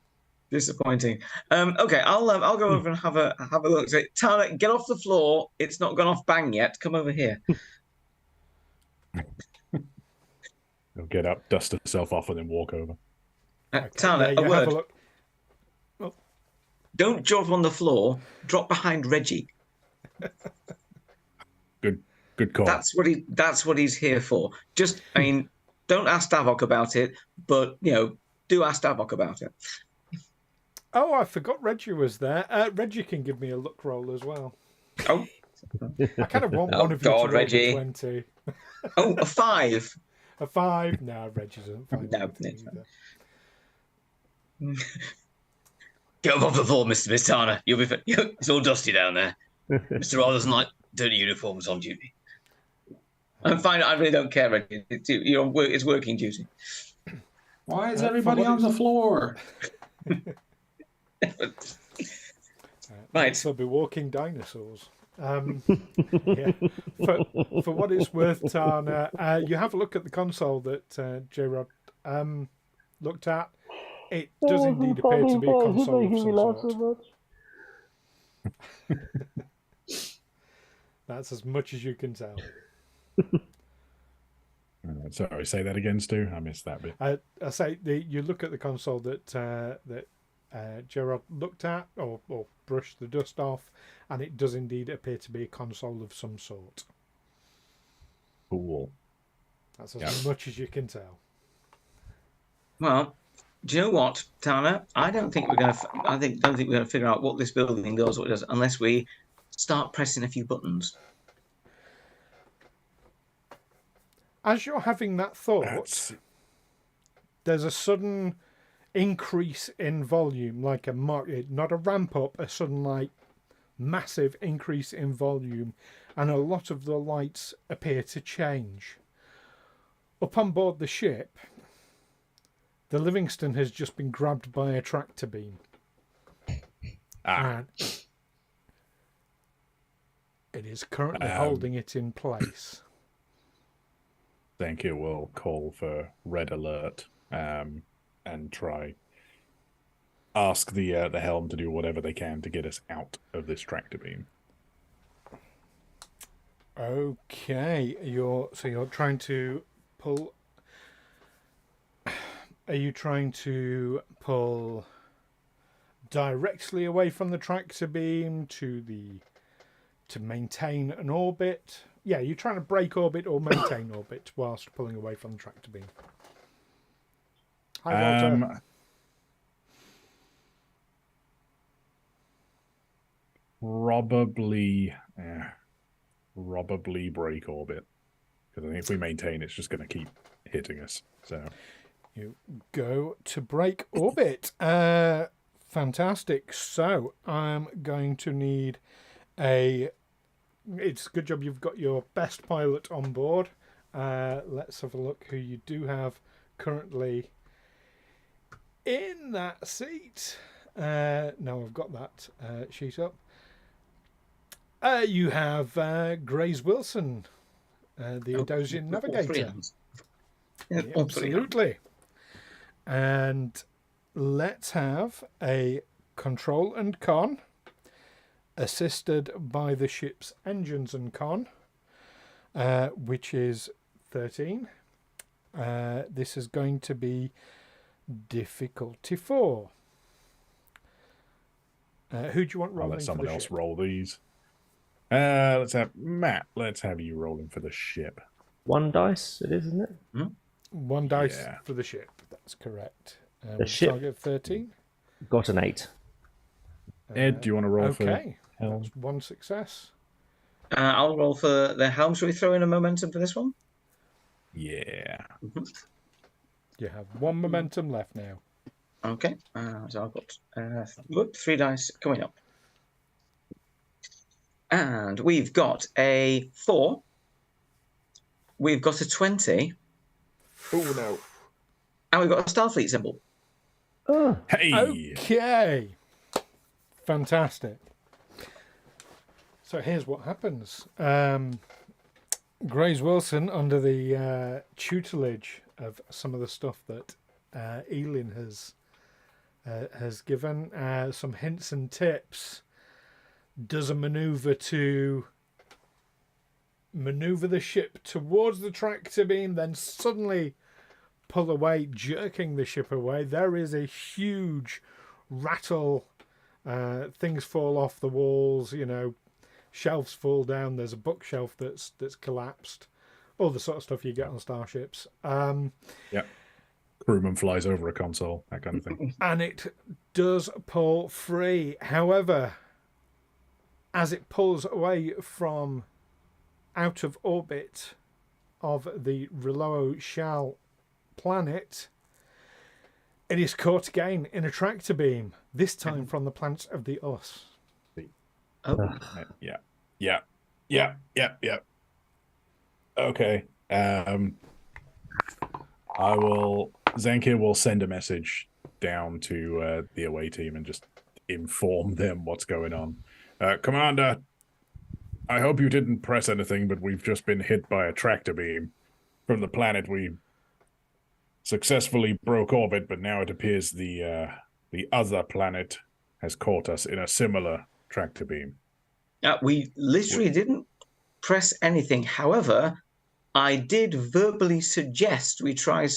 Disappointing. Okay, I'll go over and have a look. So, Tana, get off the floor. It's not gone off bang yet. Come over here. He'll get up, dust herself off, and then walk over. Tana, a word. Look. Oh. Don't drop on the floor. Drop behind Reggie. Good call. That's what he's here for. Just, I mean, don't ask Davok about it, but do ask Davok about it. Oh, I forgot Reggie was there. Reggie can give me a luck roll as well. Oh, I kind of want one of you to roll Reggie. a 20. Oh, a 5. A 5? No, Reggie doesn't find No, anything either. Get up off the floor, Miss Tana. You'll be. It's all dusty down there. Mr. Wraal doesn't like dirty uniforms on duty. I'm fine. I really don't care. It's working duty. Why is everybody on the floor? Right. They'll be walking dinosaurs. Yeah. For what it's worth, Tana, you have a look at the console that Jairrod looked at. It does indeed appear to be a console of some sort. That's as much as you can tell. Sorry, say that again, Stu. I missed that bit. I say you look at the console that Jairrod looked at or brushed the dust off, and it does indeed appear to be a console of some sort. Cool. That's as much as you can tell. Well, do you know what, Tana? I don't think we're going to. Don't think we're going to figure out what this building does, what it does, unless we start pressing a few buttons. As you're having that thought, there's a sudden increase in volume, like not a ramp up, a sudden like massive increase in volume, and a lot of the lights appear to change. Up on board the ship, the Livingstone has just been grabbed by a tractor beam. And it is currently holding it in place. Zankir will call for red alert and ask the helm to do whatever they can to get us out of this tractor beam. Okay, you're trying to pull. Are you trying to pull directly away from the tractor beam to maintain an orbit? Yeah, you're trying to break orbit or maintain orbit whilst pulling away from the tractor beam. Hi, Walter. Probably break orbit, because I think if we maintain, it's just going to keep hitting us. So you go to break orbit. Fantastic. So I'm going to need a. It's a good job you've got your best pilot on board. Let's have a look who you do have currently in that seat. Now I've got that sheet up. You have Grace Wilson, the Adosian navigator. Yeah, absolutely. And let's have a control and con, assisted by the ship's engines and con, which is 13. This is going to be difficulty 4. Who do you want rolling? I'll let someone else ship? roll these. Let's have Matt. Let's have you rolling for the ship. 1 dice, it is, isn't it? Hmm? 1 dice for the ship. That's correct. The ship target 13. Got an 8. Ed, do you want to roll for Okay, helm? that's 1 success. I'll roll for the helm. Should we throw in a momentum for this one? Yeah. You have 1 momentum left now. Okay, so I've got 3 dice coming up. And we've got a 4. We've got a 20. Oh, no. And we've got a Starfleet symbol. Oh. Hey! Okay. Fantastic. So here's what happens. Grace Wilson, under the tutelage of some of the stuff that Eelin has given, some hints and tips, does a maneuver to maneuver the ship towards the tractor beam, then suddenly pull away, jerking the ship away. There is a huge rattle. Things fall off the walls, shelves fall down. There's a bookshelf that's collapsed. All the sort of stuff you get on starships. Yeah. Crewman flies over a console, that kind of thing. And it does pull free. However, as it pulls away from out of orbit of the Wraal planet, it is caught again in a tractor beam, this time from the planet of the Us. Oh. Yeah. Okay. Zankir will send a message down to the away team and just inform them what's going on. Commander, I hope you didn't press anything, but we've just been hit by a tractor beam from the planet. We successfully broke orbit, but now it appears the other planet has caught us in a similar tractor beam. We literally didn't press anything. However, I did verbally suggest we try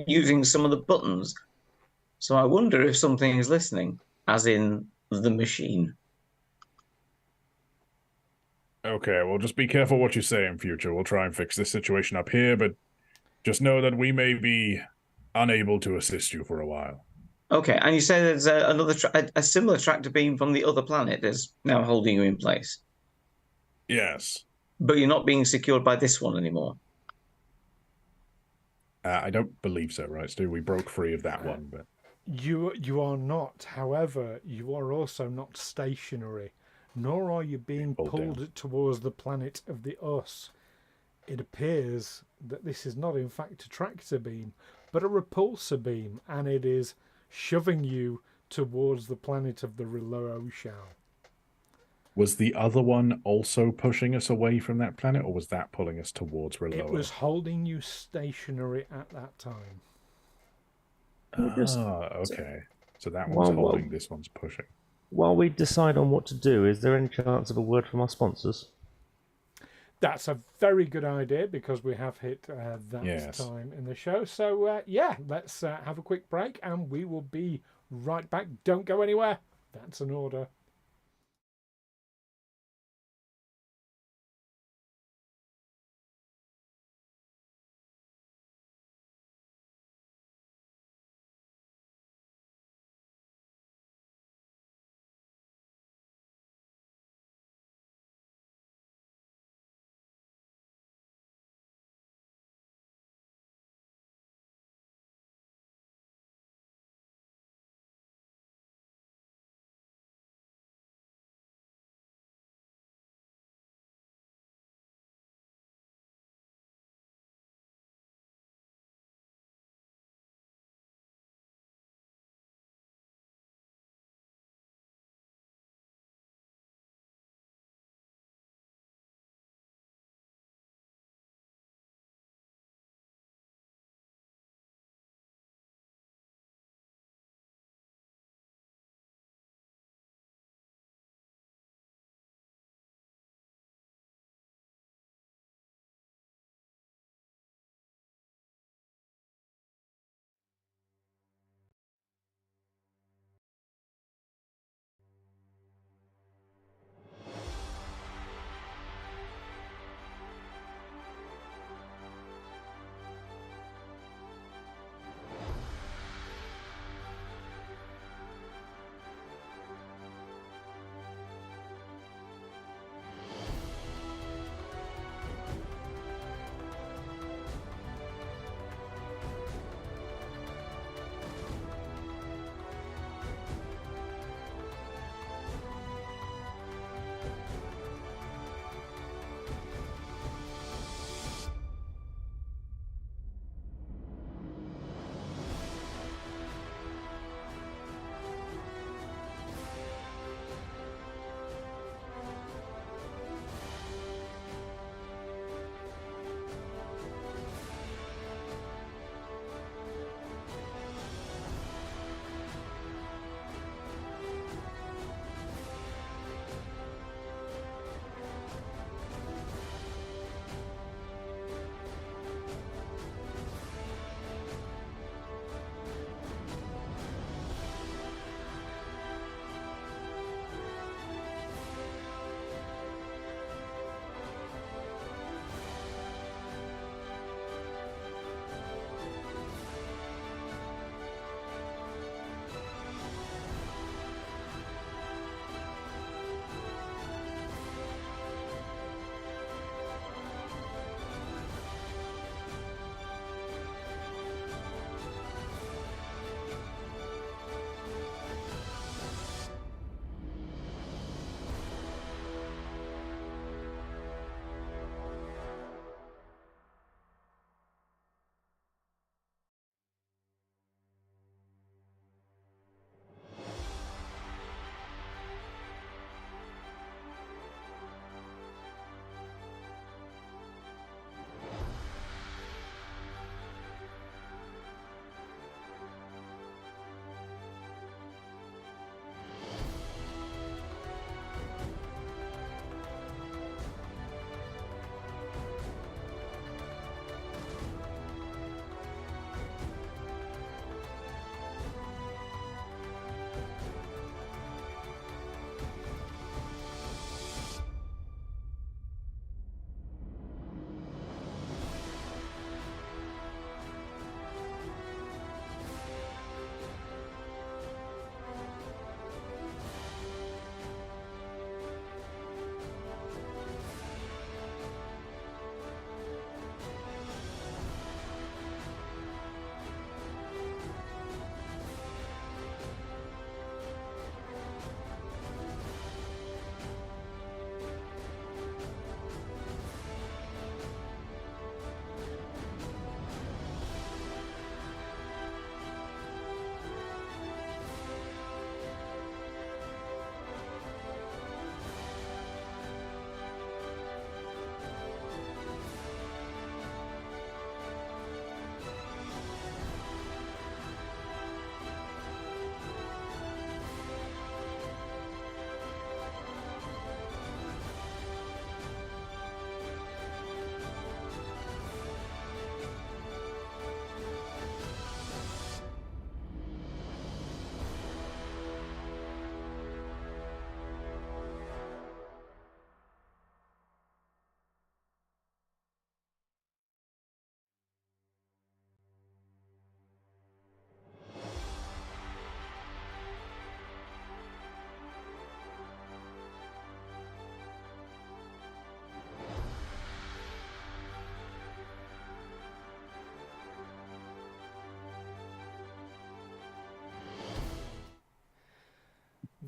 using some of the buttons. So I wonder if something is listening, as in the machine. Okay, well, just be careful what you say in future. We'll try and fix this situation up here, but just know that we may be unable to assist you for a while. Okay, and you say there's a similar tractor beam from the other planet that's now holding you in place. Yes. But you're not being secured by this one anymore. I don't believe so, right, Stu? We broke free of that one, but You are not. However, you are also not stationary, nor are you being pulled towards the planet of the Us. It appears that this is not in fact a tractor beam, but a repulsor beam, and it is shoving you towards the planet of the Wraal. was the other one also pushing us away from that planet, or was that pulling us towards Wraal? It was holding you stationary at that time. Okay. So that one's holding, this one's pushing. While we decide on what to do, is there any chance of a word from our sponsors? That's a very good idea, because we have hit that time in the show. So, yeah, let's have a quick break and we will be right back. Don't go anywhere. That's an order.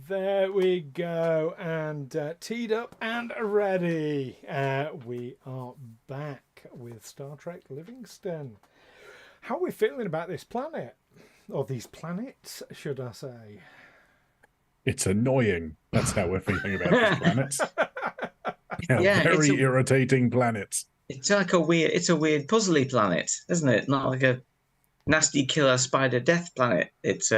There we go, and teed up and ready. We are back with Star Trek Livingstone. How are we feeling about this planet? Or these planets, should I say? It's annoying. That's how we're feeling about these planets. Yeah, Very irritating planets. It's like a weird puzzly planet, isn't it? Not like a nasty killer spider death planet. It's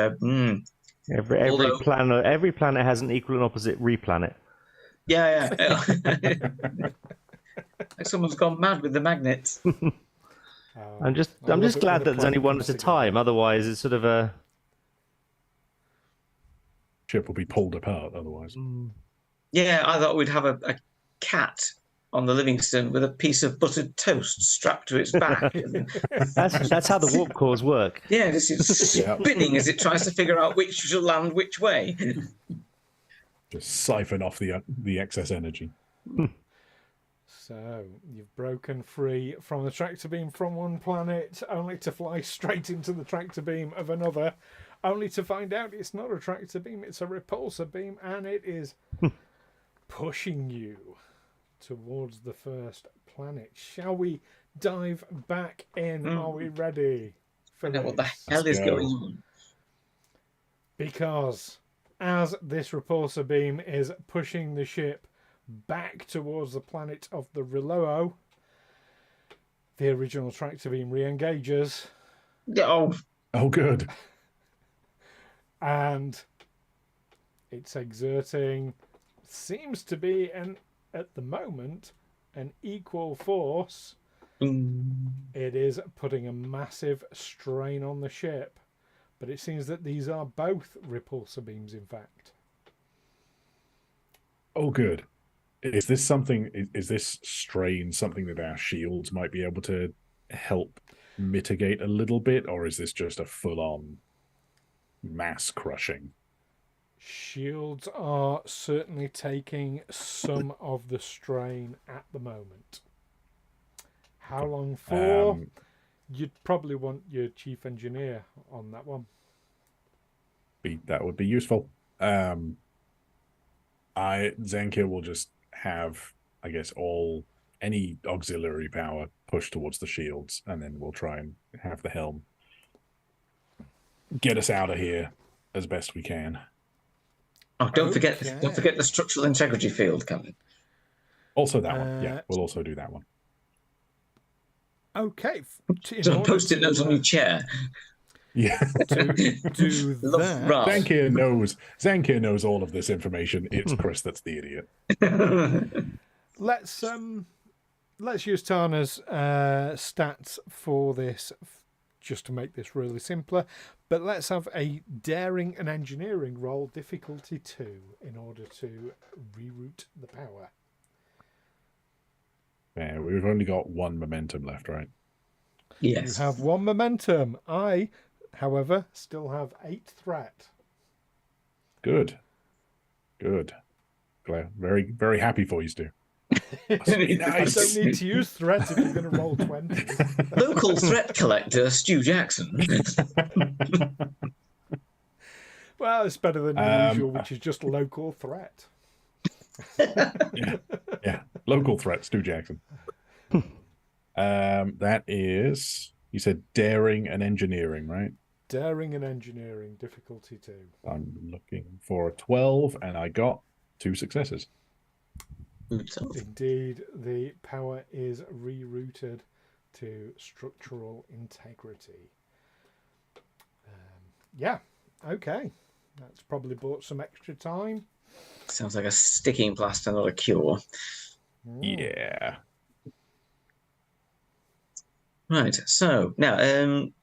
Every planet has an equal and opposite replanet. Yeah. Like someone's gone mad with the magnets. I'm just glad that there's only one at a time. Otherwise, it's sort of a ship will be pulled apart otherwise. Yeah, I thought we'd have a cat on the Livingstone with a piece of buttered toast strapped to its back. That's how the warp cores work. Yeah, this is spinning as it tries to figure out which shall land which way. Just siphon off the excess energy. So, you've broken free from the tractor beam from one planet, only to fly straight into the tractor beam of another, only to find out it's not a tractor beam, it's a repulsor beam, and it is pushing you towards the first planet. Shall we dive back in? Are we ready for this? What the hell is going on? Because as this repulsor beam is pushing the ship back towards the planet of the Wraal, the original tractor beam re-engages. Oh, good. And it's exerting, seems to be at the moment, an equal force. It is putting a massive strain on the ship, but it seems that these are both repulsor beams, in fact. Oh, good. Is this something? Is this strain something that our shields might be able to help mitigate a little bit, or is this just a full-on mass crushing? Shields are certainly taking some of the strain at the moment. How long for? You'd probably want your chief engineer on that one. That would be useful. Zankir will just have, I guess, any auxiliary power pushed towards the shields, and then we'll try and have the helm get us out of here as best we can. Oh, don't forget the structural integrity field, Captain. Also that one. Yeah, we'll also do that one. Okay. So post-it note on your chair. Yeah. To do that. Zankir knows all of this information. It's Chris that's the idiot. Let's use Tana's stats for this, just to make this really simpler. But let's have a daring and engineering roll, difficulty 2, in order to reroute the power. Yeah, we've only got one momentum left, right? Yes. You have 1 momentum. I, however, still have 8 threat. Good. Glad. Very, very happy for you, Stu. Nice. I don't need to use threat if you're going to roll 20. Local threat collector, Stu Jackson. Well, it's better than usual, which is just local threat. Yeah. Local threat, Stu Jackson. That is, you said daring and engineering, right? Daring and engineering, difficulty 2. I'm looking for a 12, and I got 2 successes. Indeed, the power is rerouted to structural integrity. Yeah, okay. That's probably bought some extra time. Sounds like a sticking plaster, not a cure. Yeah. Right. So now, down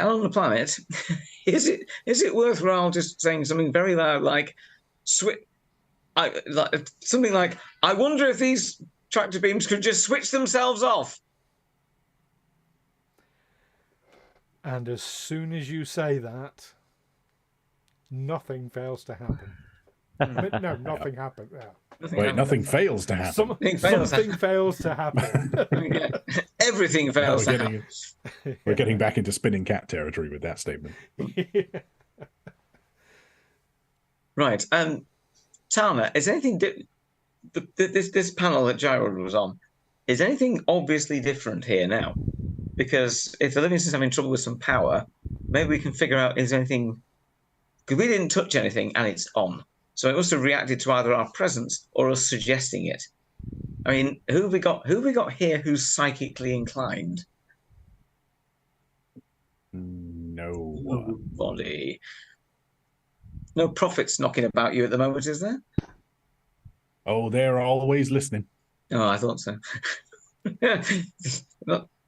on the planet, is it worth Wraal just saying something very loud, like something like, "I wonder if these tractor beams could just switch themselves off." And as soon as you say that, nothing fails to happen. No, nothing happened. Yeah. Nothing fails to happen. Something fails to happen. Yeah. Everything fails to happen. We're getting back into spinning cat territory with that statement. Yeah. Right. Tana, is anything this panel that Jairrod was on? Is anything obviously different here now? Because if the Livingston's having trouble with some power, maybe we can figure out is anything. Because we didn't touch anything and it's on, so it must have reacted to either our presence or us suggesting it. I mean, who have we got? Who have we got here who's psychically inclined? Nobody. No prophets knocking about you at the moment, is there? Oh, they're always listening. Oh, I thought so.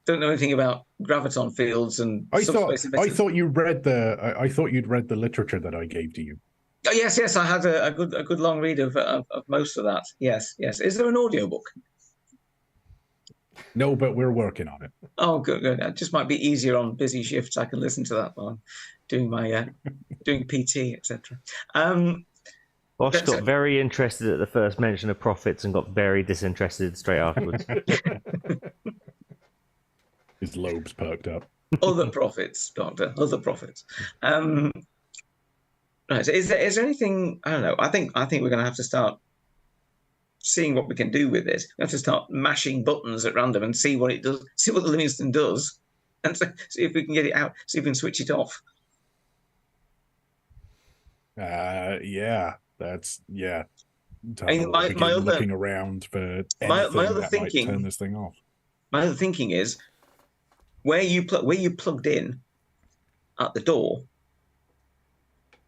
Don't know anything about graviton fields and. I thought you'd read the literature that I gave to you. Oh, yes, I had a good long read of most of that. Yes. Is there an audiobook? No, but we're working on it. Oh, good. It just might be easier on busy shifts. I can listen to that while I'm doing my doing PT, etc. Bosh got very interested at the first mention of prophets and got very disinterested straight afterwards. His lobes perked up. Other prophets, Doctor. Other prophets. Right. So is there anything? I don't know. I think we're going to have to start seeing what we can do with this. We have to start mashing buttons at random and see what it does. See what the Livingston does, and see if we can get it out. See if we can switch it off. Yeah. That's yeah. I mean, my other looking around for anything my other that thinking, might turn this thing off. My other thinking is where you plugged in at the door.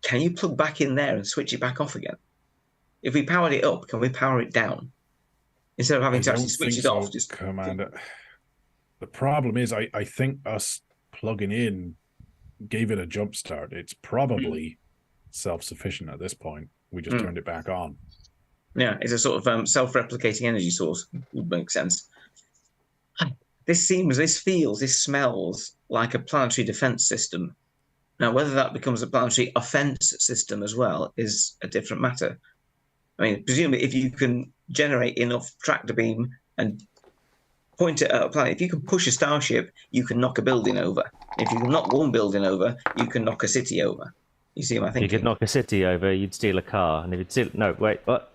Can you plug back in there and switch it back off again? If we powered it up, can we power it down instead of having to actually switch it off? Just Commander. The problem is, I think us plugging in gave it a jump start. It's probably self-sufficient at this point. We just turned it back on. Yeah, it's a sort of self-replicating energy source. Would make sense. This smells like a planetary defense system. Now, whether that becomes a planetary offense system as well is a different matter. I mean, presumably, if you can generate enough tractor beam and point it at a planet, if you can push a starship, you can knock a building over. If you can knock one building over, you can knock a city over. You see my thinking? If you could knock a city over, you'd steal a car. And if you'd steal... No, wait, what?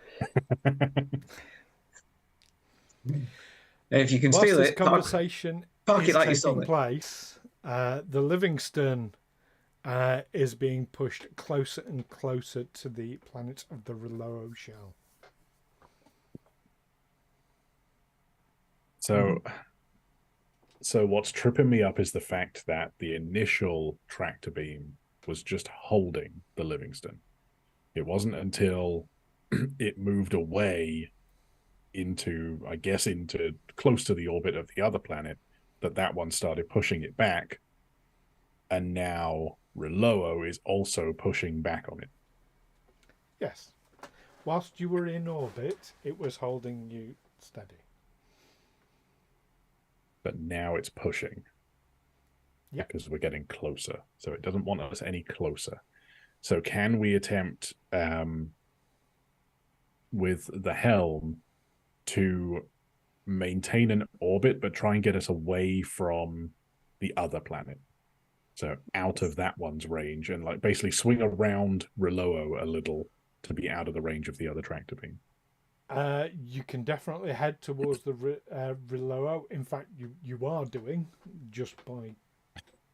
If you can Whilst steal this it, conversation park it like you stole taking it. place, the Livingstone is being pushed closer and closer to the planet of the Wraal shell. So what's tripping me up is the fact that the initial tractor beam was just holding the Livingstone. It wasn't until it moved away into close to the orbit of the other planet that one started pushing it back, and now Wraal is also pushing back on it. Yes. Whilst you were in orbit, it was holding you steady. But now it's pushing. Yep. Because we're getting closer. So it doesn't want us any closer. So can we attempt with the helm to maintain an orbit but try and get us away from the other planet? So out of that one's range and like basically swing around Wraal a little to be out of the range of the other tractor beam. You can definitely head towards the Wraal. In fact, you are doing, just by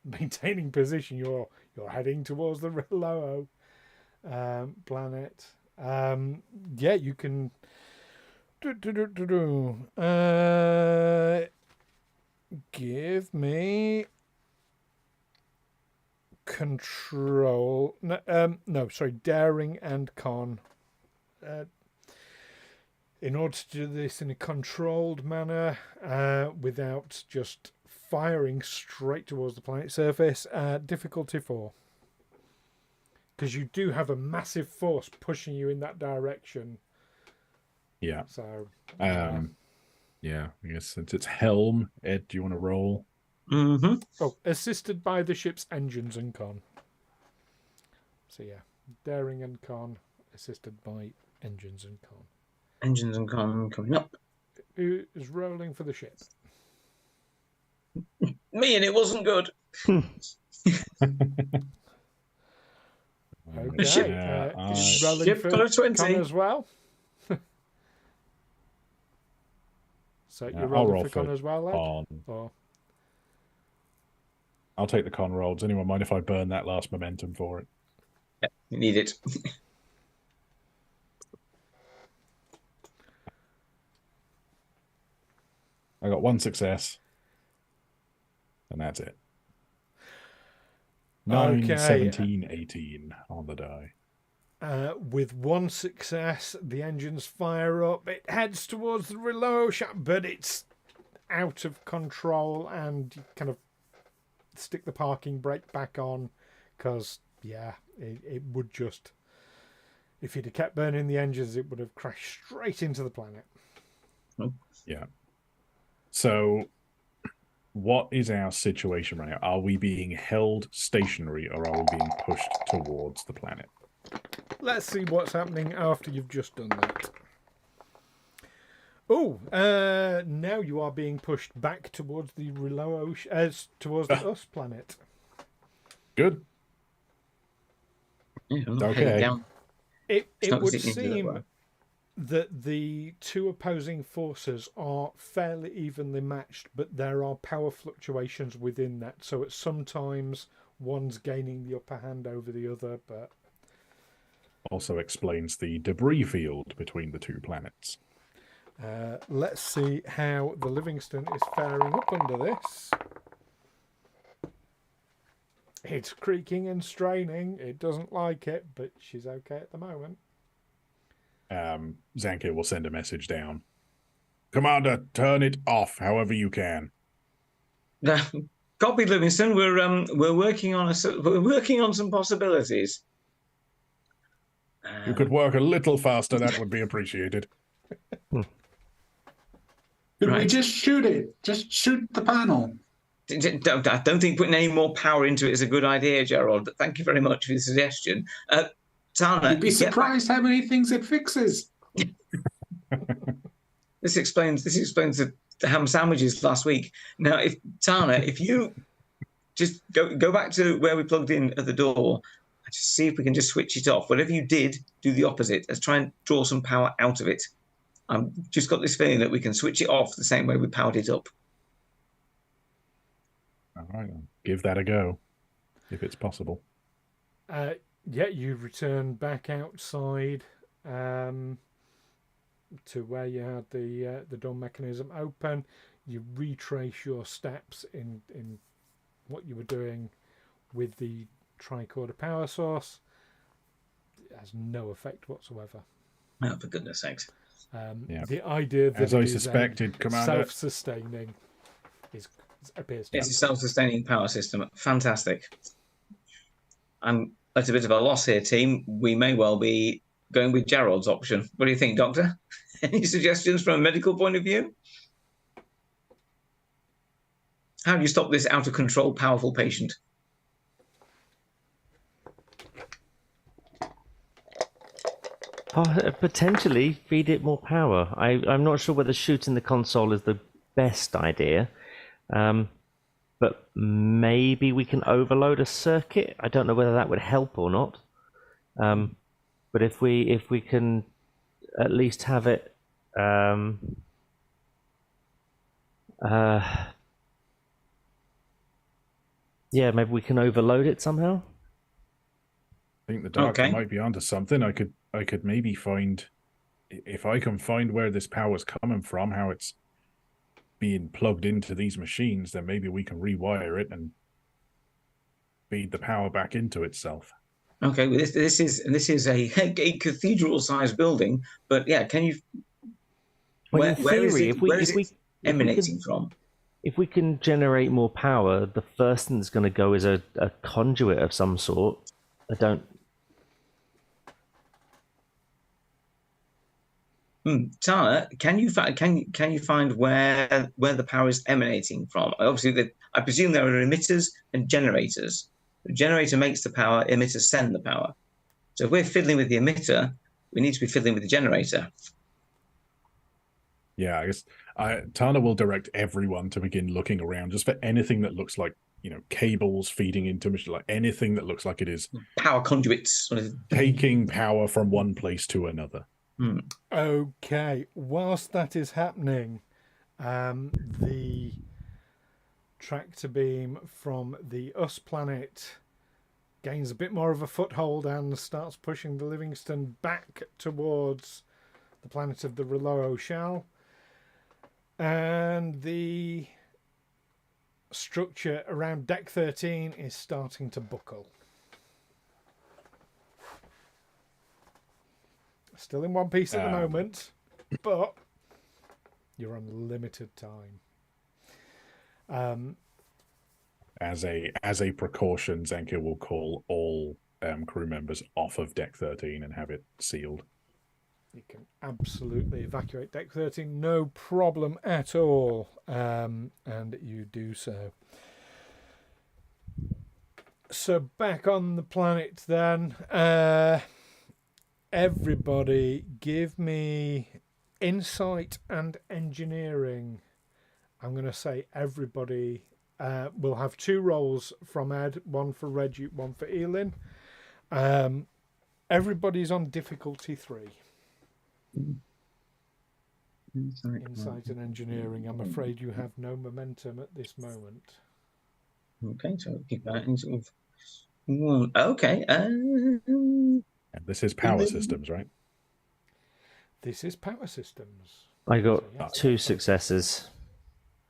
maintaining position. You're heading towards the Wraal planet. Yeah, you can. Give me control. No, sorry, daring and con. In order to do this in a controlled manner, without just firing straight towards the planet surface, difficulty 4. Because you do have a massive force pushing you in that direction. Yeah. So. Yeah, I guess since it's helm, Ed, do you want to roll? Mm-hmm. Oh, assisted by the ship's engines and con. So yeah, daring and con, assisted by engines and con. Engines and con coming up. Who is rolling for the ship? Me, and it wasn't good. Okay. Ship- rolling ship for a 20. Con as well. So you're I'll rolling roll for Con as well, lad? con. Or... I'll take the con roll. Does anyone mind if I burn that last momentum for it? Yeah, you need it. I got 1 success. And that's it. 9, Okay. 17, 18 on the die. With 1 success, the engines fire up. It heads towards the reload shaft, but it's out of control, and you kind of stick the parking brake back on because, yeah, it would just... If you'd have kept burning the engines, it would have crashed straight into the planet. Yeah. So, what is our situation right now? Are we being held stationary or are we being pushed towards the planet? Let's see what's happening after you've just done that. Oh, now you are being pushed back towards the towards the us planet. Good. Yeah, I'm Okay. heading down. It not would zipping into that seem way. that the two opposing forces are fairly evenly matched, but there are power fluctuations within that. So it's sometimes one's gaining the upper hand over the other, but Also explains the debris field between the two planets. let's see how the Livingstone is faring up under this. It's creaking and straining. It doesn't like it, but she's okay at the moment. Zankir will send a message down. Commander, turn it off however you can. Copy, Livingston. We're working on some possibilities. You could work a little faster, that would be appreciated. Could we Right. just shoot it? Just shoot the panel. I don't think putting any more power into it is a good idea, Jairrod, but thank you very much for the suggestion. Tana, You'd be get back- surprised how many things it fixes. This explains the ham sandwiches last week. Now, if you just go back to where we plugged in at the door, and just see if we can just switch it off. Whatever you did, do the opposite. Let's try and draw some power out of it. I've just got this feeling that we can switch it off the same way we powered it up. All right, I'll give that a go, if it's possible. Yeah, you return back outside to where you had the door mechanism open. You retrace your steps in what you were doing with the tricorder power source. It has no effect whatsoever. Oh, for goodness sakes. Yeah. The idea that As I it is a suspected, Commander. self-sustaining appears to It's a self-sustaining power system. Fantastic. I'm at a bit of a loss here, team. We may well be going with Jairrod's option. What do you think, Doctor? Any suggestions from a medical point of view? How do you stop this out-of-control, powerful patient? Potentially feed it more power. I'm not sure whether shooting the console is the best idea, but maybe we can overload a circuit. I don't know whether that would help or not. But if we can at least have it, yeah, maybe we can overload it somehow. I think the doctor Okay. might be onto something. I could maybe find, if I can find where this power's coming from, how it's being plugged into these machines, then maybe we can rewire it and feed the power back into itself. Okay, well, this is a cathedral-sized building, but yeah, can you? Well, in Where is theory, it? if we- Where is if we- it if we emanating could- from? If we can generate more power, the first thing that's going to go is a conduit of some sort. I don't. Tana, can you find where the power is emanating from? Obviously, I presume there are emitters and generators. The generator makes the power, emitters send the power. So if we're fiddling with the emitter, we need to be fiddling with the generator. Yeah, I guess Tana will direct everyone to begin looking around just for anything that looks like cables feeding into machine, like anything that looks like it is Power conduits. Sort of. taking power from one place to another. Okay, whilst that is happening, the tractor beam from the US planet gains a bit more of a foothold and starts pushing the Livingstone back towards the planet of the Wraal. And the structure around deck 13 is starting to buckle. Still in one piece at the moment, but you're on limited time. As a precaution, Zankir will call all crew members off of deck 13 and have it sealed. You can absolutely evacuate deck 13, no problem at all, and you do so. So back on the planet then, everybody give me insight and engineering. I'm going to say everybody will have 2 rolls from Ed, one for Reggie, one for Eelin. Everybody's on difficulty 3. Insight and engineering. I'm afraid you have no momentum at this moment. Okay, so keep that in sort of. Okay. And this is power systems, right? This is power systems. I got So, yes. 2 successes.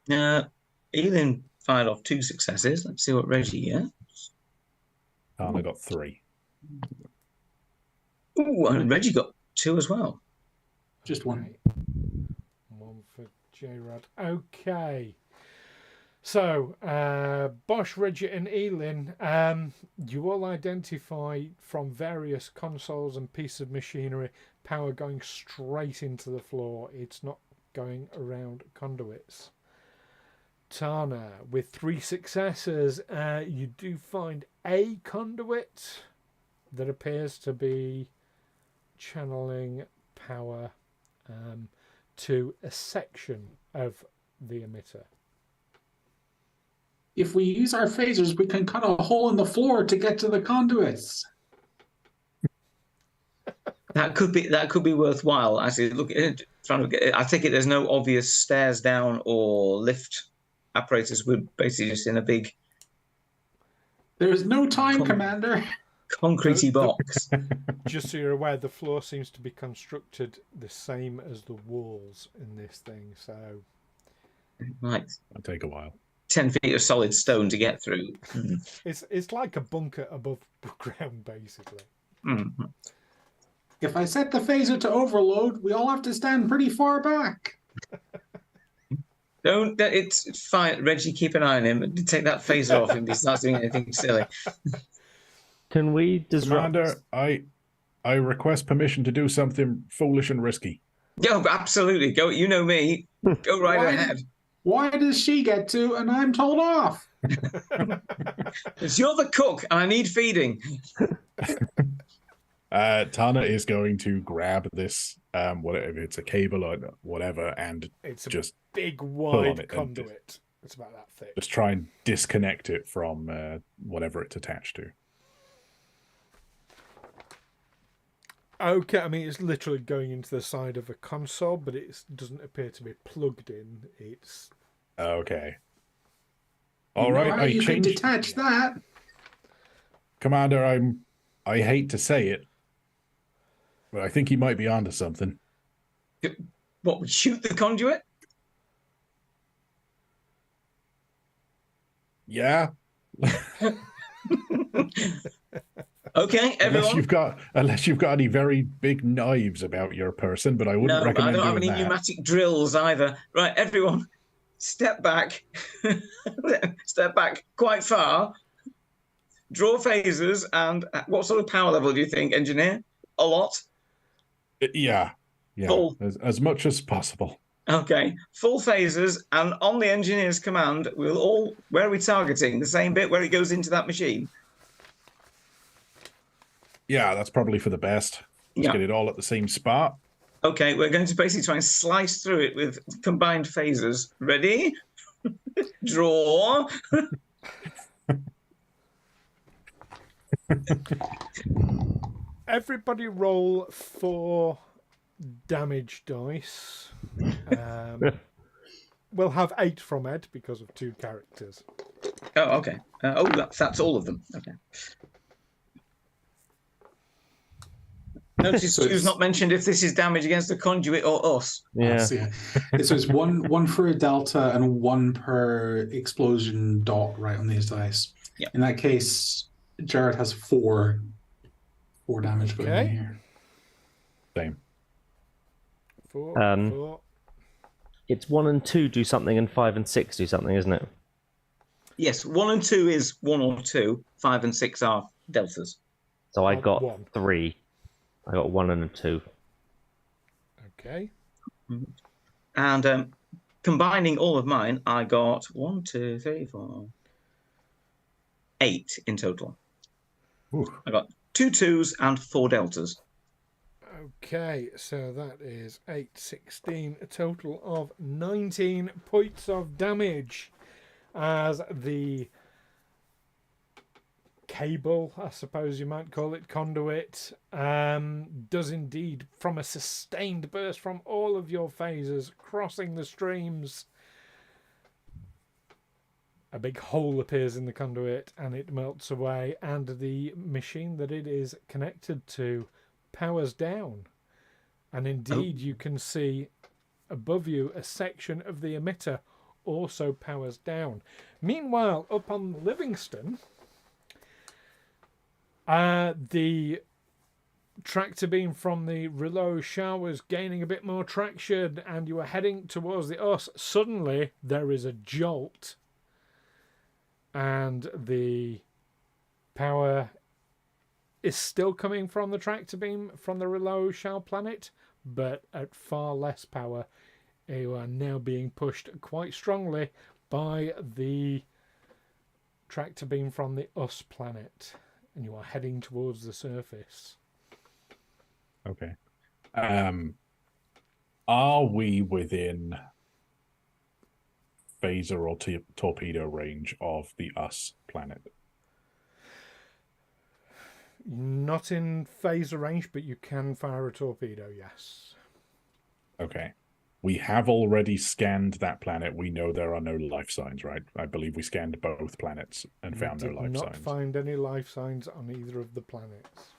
Eelin fired off 2 successes. Let's see what Reggie gets. I got 3. Ooh, and Reggie got 2 as well. Just one. Okay. One for Jairrod. Okay. So, Bosh, Reggie, and Eelin, you all identify from various consoles and pieces of machinery power going straight into the floor. It's not going around conduits. Tana, with 3 successes, you do find a conduit that appears to be channeling power to a section of the emitter. If we use our phasers, we can cut a hole in the floor to get to the conduits. That could be worthwhile. Actually, I take it there's no obvious stairs down or lift apparatus. We're basically just in a big. There is no time, Commander. Concretey box. Just so you're aware, the floor seems to be constructed the same as the walls in this thing. So, Right. It'll take a while. 10 feet of solid stone to get through. it's like a bunker above ground, basically. If I set the phaser to overload, we all have to stand pretty far back. Don't. It's fine. Reggie, keep an eye on him. Take that phaser off him if he starts doing anything silly. Can we disrupt? Commander, I request permission to do something foolish and risky. Yeah, absolutely. Go. You know me. Go right ahead. Why does she get to and I'm told off? Because you're the cook and I need feeding. Tana is going to grab this, whatever it's a cable or whatever, and It's a just big, on wide it and conduit. It's about that thick. just try and disconnect it from whatever it's attached to. Okay, I mean, it's literally going into the side of a console, but it doesn't appear to be plugged in. It's Okay. All right, You can detach that. Commander, I hate to say it, but I think he might be onto something. What? Shoot the conduit? Yeah. Okay, everyone. Unless you've got any very big knives about your person, but I wouldn't No, recommend I don't have doing any that. pneumatic drills either. Right, everyone, step back. Step back quite far. Draw phasers, and what sort of power level do you think, engineer? A lot? Yeah. Full. As much as possible. Okay, full phasers, and on the engineer's command, we'll all. Where are we targeting? The same bit where it goes into that machine? Yeah, that's probably for the best. Let's get it all at the same spot. Okay, we're going to basically try and slice through it with combined phasers. Ready? Draw. Everybody roll 4 damage dice. We'll have 8 from Ed because of 2 characters. Oh, okay. That's all of them. Okay. Notice Stu's not mentioned if this is damage against the conduit or us. Yeah. So it's one for a delta and 1 per explosion dot right on these dice. Yeah. In that case, Jairrod has 4 damage going in here. Same. 4. It's 1 and 2 do something, and 5 and 6 do something, isn't it? Yes, 1 and 2 is 1 or 2. 5 and 6 are deltas. So I got 1. 3. I got 1 and a 2. Okay. And combining all of mine, I got 1, 2, 3, 4, 8 in total. Ooh. I got 2 2s and 4 deltas. Okay, so that is 8, 16, a total of 19 points of damage as the cable, I suppose you might call it, conduit, does indeed, from a sustained burst from all of your phasers crossing the streams, a big hole appears in the conduit and it melts away, and the machine that it is connected to powers down. And indeed, you can see above you a section of the emitter also powers down. Meanwhile, up on Livingstone, the tractor beam from the reload shell was gaining a bit more traction and you are heading towards the us. Suddenly, there is a jolt and the power is still coming from the tractor beam from the reload shell planet, but at far less power. You are now being pushed quite strongly by the tractor beam from the us planet, and you are heading towards the surface. Okay. Are we within phaser or torpedo range of the us planet? Not in phaser range, but you can fire a torpedo, yes. Okay. We have already scanned that planet. We know there are no life signs, right? I believe we scanned both planets and found no life Did not signs. find any life signs on either of the planets.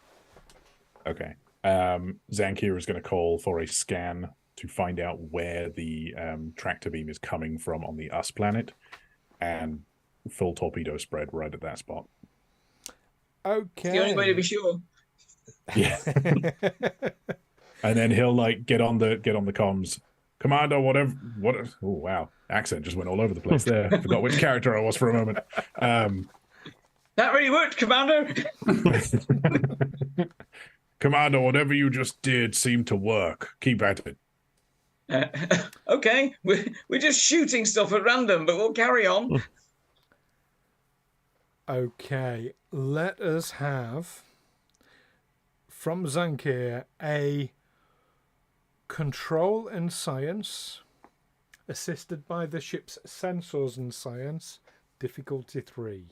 Okay. Zankir is going to call for a scan to find out where the tractor beam is coming from on the us planet, and full torpedo spread right at that spot. Okay. It's the only way to be sure. Yeah. And then he'll get on the comms. Commander, whatever. Oh wow, accent just went all over the place there. Forgot which character I was for a moment. That really worked, Commander. Commander, whatever you just did seemed to work. Keep at it. Okay, we're just shooting stuff at random, but we'll carry on. Okay, let us have from Zankir a control and science, assisted by the ship's sensors and science, difficulty 3.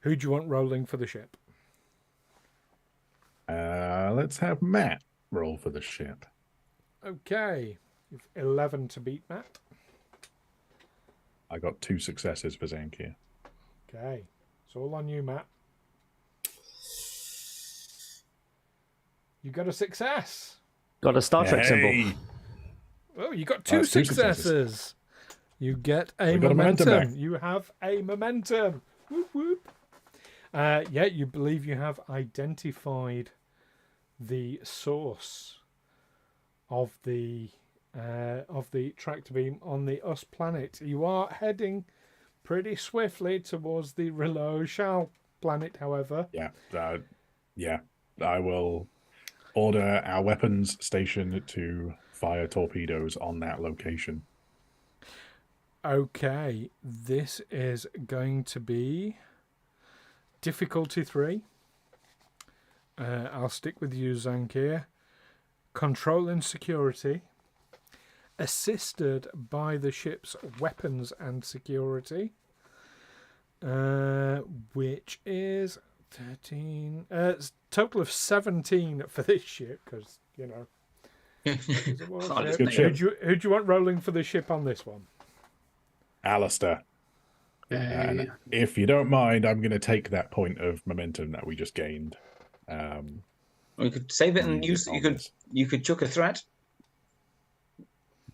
Who do you want rolling for the ship? Let's have Matt roll for the ship. Okay, you've 11 to beat Matt. I got 2 successes for Zankir. Okay, it's all on you, Matt. You got a success. Got a Star Trek symbol. Oh, you got 2 successes. You get a got momentum. a momentum back. You have a momentum. Whoop, whoop. Yeah, you believe you have identified the source of the tractor beam on the us planet. You are heading pretty swiftly towards the Reload Shell planet, however. Yeah. I will order our weapons station to fire torpedoes on that location. Okay, this is going to be difficulty 3. I'll stick with you, Zankir. Control and security, assisted by the ship's weapons and security, which is 13. It's a total of 17 for this ship, because, you know. It's a warship. Good ship. Who do you want rolling for the ship on this one? Alastair. And if you don't mind, I'm going to take that point of momentum that we just gained. We could save it and use. You could chuck a threat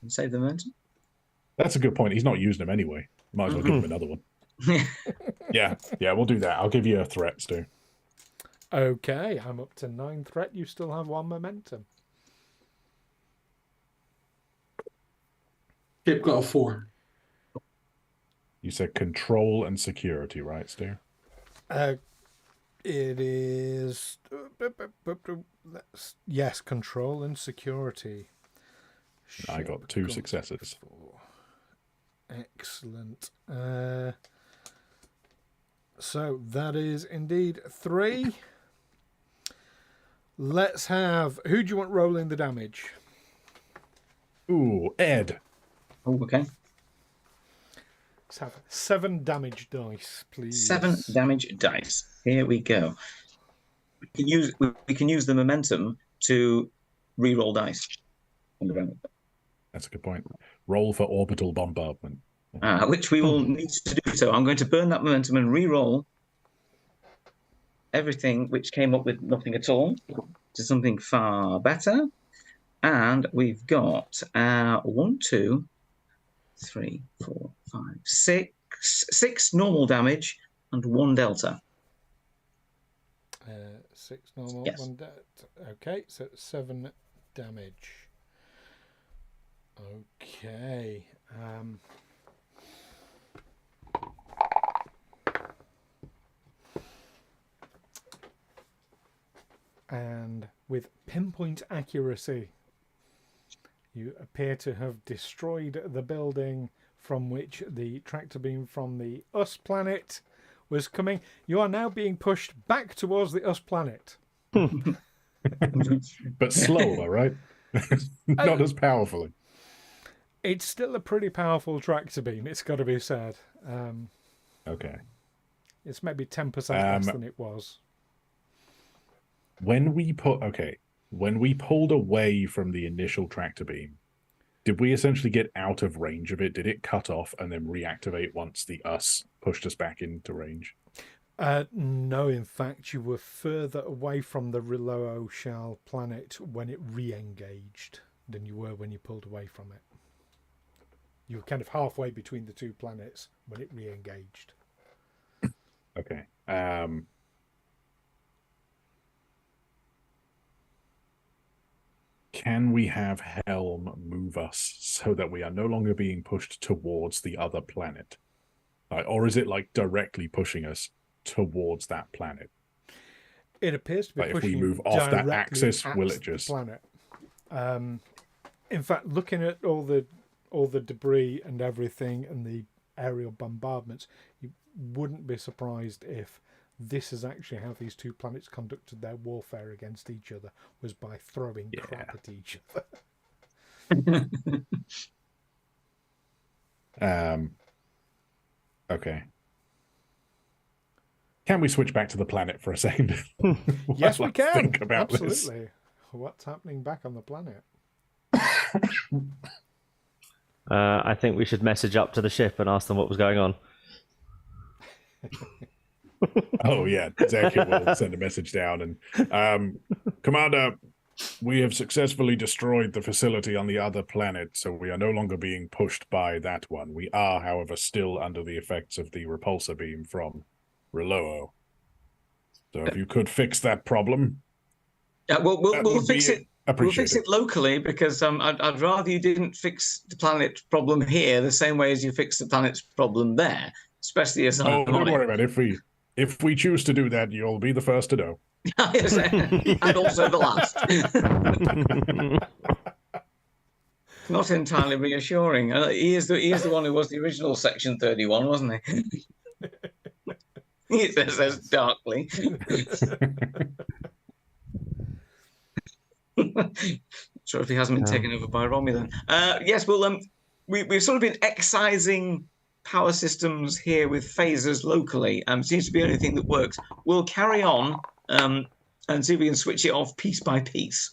and save the momentum. That's a good point. He's not using them anyway. Might as well give him another one. Yeah, we'll do that. I'll give you a threat, Stu. Okay, I'm up to 9 threat. You still have 1 momentum. Ship got a 4. You said control and security, right, Stu? It is. Yes, control and security. I got 2 successes. Excellent. So that is indeed 3. Let's have. Who do you want rolling the damage? Ooh, Ed. Oh, okay. Let's have 7 damage dice, please. 7 damage dice. Here we go. We can use the momentum to re-roll dice. That's a good point. Roll for orbital bombardment. Which we will need to do. So I'm going to burn that momentum and re-roll everything which came up with nothing at all to something far better. And we've got 1, 2, 3, 4, 5, 6 normal damage and 1 delta. 6 normal, yes. 1 delta. Okay, so 7 damage. Okay. And with pinpoint accuracy, you appear to have destroyed the building from which the tractor beam from the Us planet was coming. You are now being pushed back towards the Us planet. But slower, right? Not as powerfully. It's still a pretty powerful tractor beam, it's got to be said. Okay. It's maybe 10% less than it was. When we pulled away from the initial tractor beam, did we essentially get out of range of it? Did it cut off and then reactivate once the Us pushed us back into range? No, in fact, you were further away from the Wraal planet when it re-engaged than you were when you pulled away from it. You were kind of halfway between the 2 planets when it re-engaged. Okay. Can we have Helm move us so that we are no longer being pushed towards the other planet? Or is it like directly pushing us towards that planet? It appears to be like pushing if we move you off that directly axis, at will it just the planet? In fact, looking at all the debris and everything and the aerial bombardments, you wouldn't be surprised if this is actually how these 2 planets conducted their warfare against each other, was by throwing crap at each other. Okay. Can we switch back to the planet for a second? Yes, we can. Think about Absolutely. This. What's happening back on the planet? I think we should message up to the ship and ask them what was going on. Oh yeah, Zankir will send a message down and Commander, we have successfully destroyed the facility on the other planet, so we are no longer being pushed by that one. We are, however, still under the effects of the repulsor beam from Wraal. So if you could fix that problem. We'll fix it. We'll fix it it locally, because I'd rather you didn't fix the planet problem here the same way as you fix the planet's problem there, especially as I'm don't worry about it. If we choose to do that, you'll be the first to know. Yes, and also the last. Not entirely reassuring. He is the one who was the original Section 31, wasn't he? He says darkly. Sure, if he hasn't been taken over by Romulan. Yes, well, we've sort of been excising power systems here with phasers locally. Seems to be the only thing that works. We'll carry on and see if we can switch it off piece by piece.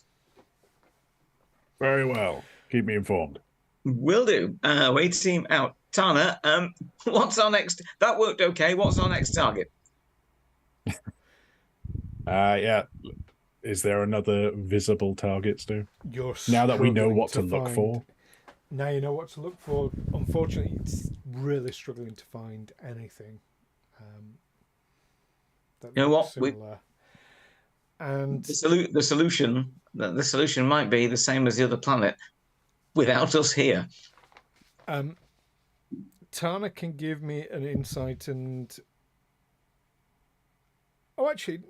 Very well. Keep me informed. Will do. Away team out. Tana, what's our next? That worked okay. What's our next target? Yeah. Is there another visible target, Stu? You're Now that we know struggling what to look find- for. Now you know what to look for. Unfortunately, it's really struggling to find anything. That You know looks what? similar. And The solution might be the same as the other planet, without us here. Tana can give me an insight and... Oh, actually,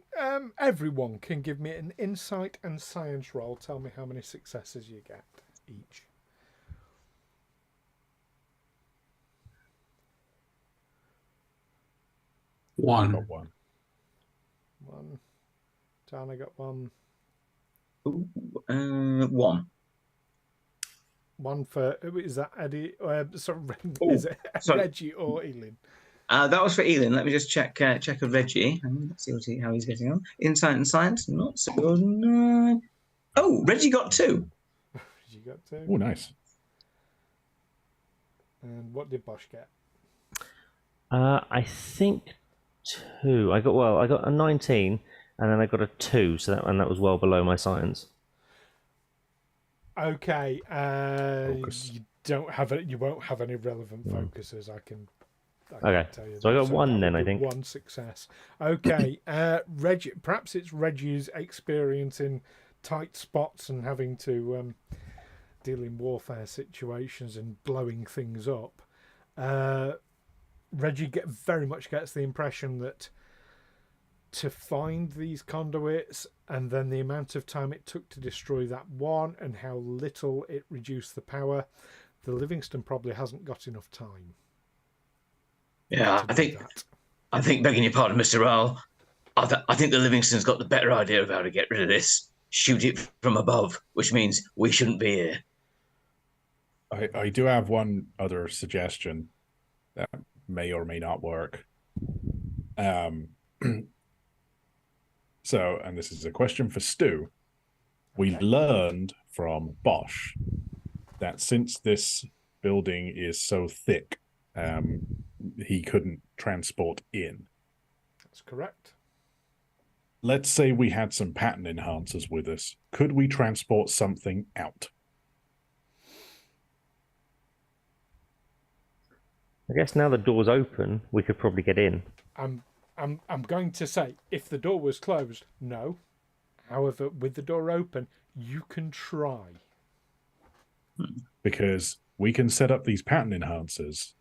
everyone can give me an insight and science roll. Tell me how many successes you get each. One. Got one. One. Tana got one. One. One for... Is that Eddie? Sorry, Oh, is it sorry. Reggie or Eelin? That was for Eelin. Let me just check a Reggie. Let's see how he's getting on. Insight and science, not so good. No. Oh, Reggie got 2. You got 2. Oh, nice. And what did Bosh get? I think 2. I got a 19, and then I got a 2. So that was well below my science. Okay, Focus. you won't have any relevant focuses. I can Okay, tell you so I that. got 1 that then, would I be think. 1 success. Okay, Reggie. Perhaps it's Reggie's experience in tight spots and having to deal in warfare situations and blowing things up. Reggie very much gets the impression that to find these conduits and then the amount of time it took to destroy that one and how little it reduced the power, the Livingstone probably hasn't got enough time. Yeah, to do that. I think, begging your pardon, Mr. Wraal, I think the Livingstone's got the better idea of how to get rid of this. Shoot it from above, which means we shouldn't be here. I do have one other suggestion that may or may not work. So, and this is a question for Stu. We learned from Bosh that since this building is so thick, he couldn't transport in. That's correct. Let's say we had some pattern enhancers with us. Could we transport something out? I guess now the door's open, we could probably get in. I'm going to say, if the door was closed, no. However, with the door open, you can try. Because we can set up these pattern enhancers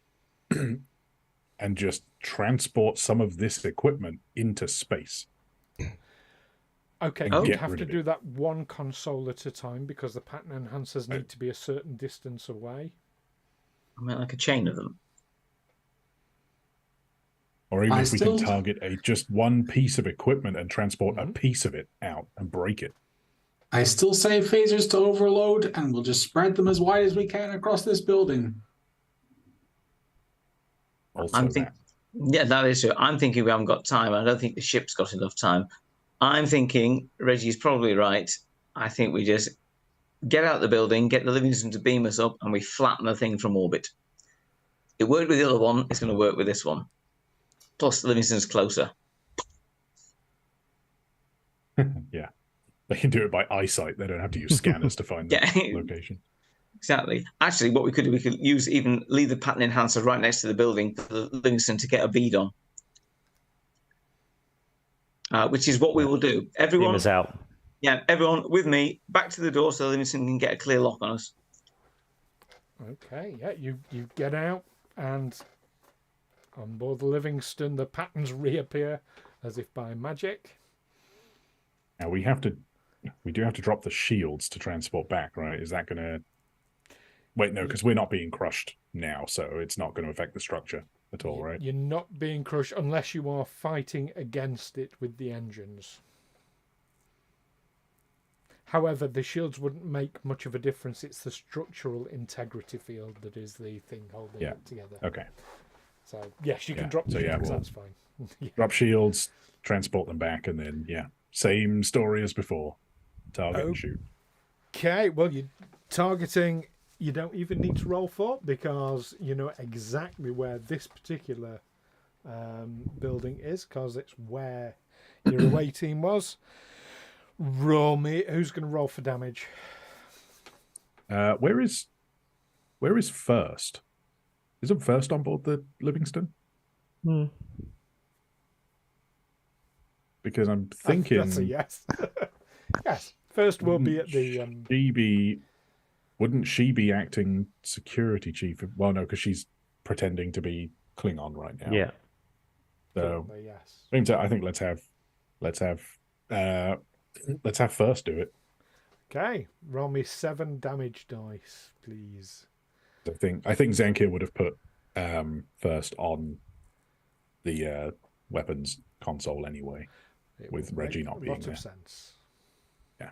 and just transport some of this equipment into space. Okay, And you get have rid to of do it. that one console at a time because the pattern enhancers need to be a certain distance away. I mean, like a chain of them. Or even I if we can still- target just one piece of equipment and transport a piece of it out and break it. I still say phasers to overload, and we'll just spread them as wide as we can across this building. Also, I'm thinking, yeah, that is true. I'm thinking we haven't got time. I don't think the ship's got enough time. I'm thinking Reggie's probably right. I think we just get out the building, get the Livingstone to beam us up, and we flatten the thing from orbit. It worked with the other one. It's going to work with this one. Plus, the Livingstone's closer. yeah. They can do it by eyesight. They don't have to use scanners to find the Yeah. location. Exactly. Actually, what we could do, we could leave the pattern enhancer right next to the building for the Livingstone to get a bead on. Which is what we will do. Beam Everyone, us out. yeah, everyone with me, back to the door so the Livingstone can get a clear lock on us. Okay, yeah, you get out, and on board the Livingstone, the patterns reappear as if by magic. Now we do have to drop the shields to transport back, right? Is that going to... Wait, no, because we're not being crushed now, so it's not going to affect the structure at all, right? You're not being crushed unless you are fighting against it with the engines. However, the shields wouldn't make much of a difference. It's the structural integrity field that is the thing holding it together. Okay. So yes, you can Yeah, drop the so yeah, shields. we'll- That's fine. Yeah. Drop shields, transport them back, and then same story as before. Target and shoot. Okay, well, you're targeting. You don't even need to roll for because you know exactly where this particular building is because it's where your away team was. Roll me. Who's going to roll for damage? Where is First? Isn't First on board the Livingstone? Hmm. Because I'm thinking That's a yes. Yes. First, we'll be at the. Wouldn't she be acting security chief? Well, no, because she's pretending to be Klingon right now. Yeah. So Currently, yes. I think let's have First do it. Okay, roll me 7 damage dice, please. I think Zankir would have put First on the weapons console anyway, It with would Reggie make not a being lot there. of sense. Yeah.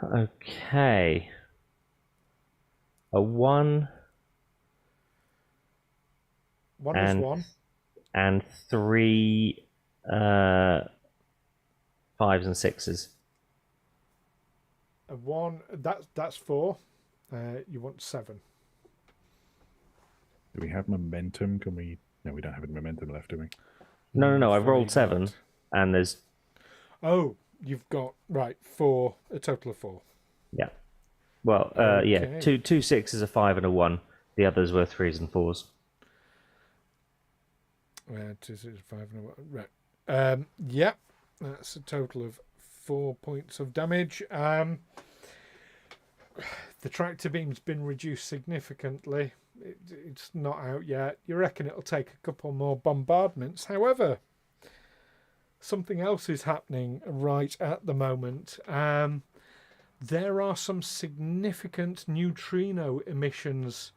Okay. A 1 One is And- 1. and 3 5s and 6s. A 1. That's 4. You want 7. Do we have momentum? Can we? No, we don't have any momentum left, do we? No. I've rolled Afraid 7, not. and there's Oh, you've got 4. A total of 4. yeah. Well, yeah, Okay. two 6s, a 5, and a 1. The others were 3s and 4s. 2, 6, 5, and a 1. Right. Yep. That's a total of 4 points of damage. The tractor beam's been reduced significantly. It's not out yet. You reckon it'll take a couple more bombardments. However, something else is happening right at the moment. There are some significant neutrino emissions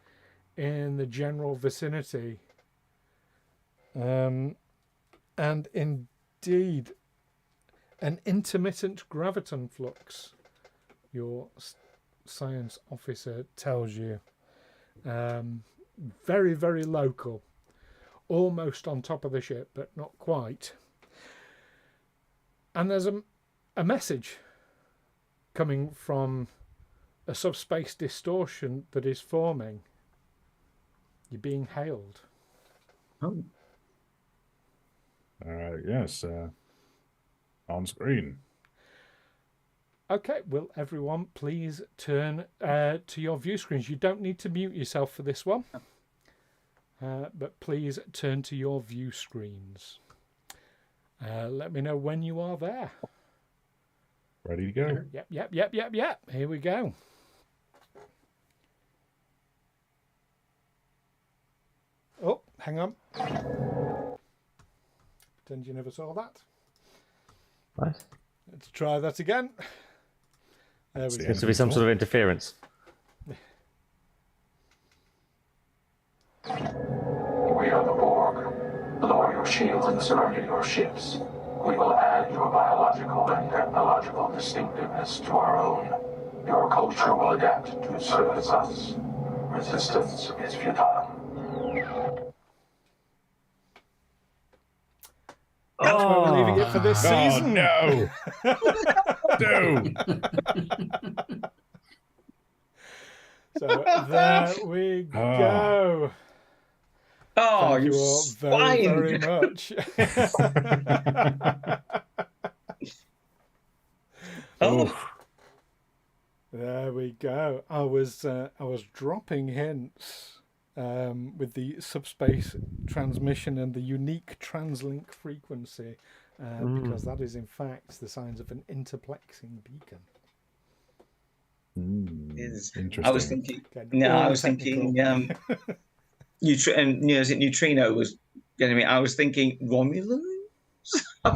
in the general vicinity. And indeed, an intermittent graviton flux, your science officer tells you. Very, very local. Almost on top of the ship, but not quite. And there's a message coming from a subspace distortion that is forming. You're being hailed. Oh, Yes. On screen. Okay, will everyone please turn to your view screens? You don't need to mute yourself for this one, but please turn to your view screens. Let me know when you are there. Ready to go. Yep. Here we go. Oh, hang on. Pretend you never saw that. Right. Let's try that again. There we See go. Seems to be some sort of interference. We are the Borg. Lower your shields and surrender your ships. We will add your biological and technological distinctiveness to our own. Your culture will adapt to service us. Resistance is futile. That's where we're leaving it for this season. no! No! So there we go. oh Thank you you all very, very swine! much. Oh, There we go. I was dropping hints with the subspace transmission and the unique translink frequency because that is in fact the signs of an interplexing beacon. Interesting. I was thinking. Okay, No, all I was technical. thinking. Is it neutrino was getting me? I was thinking Romulans. I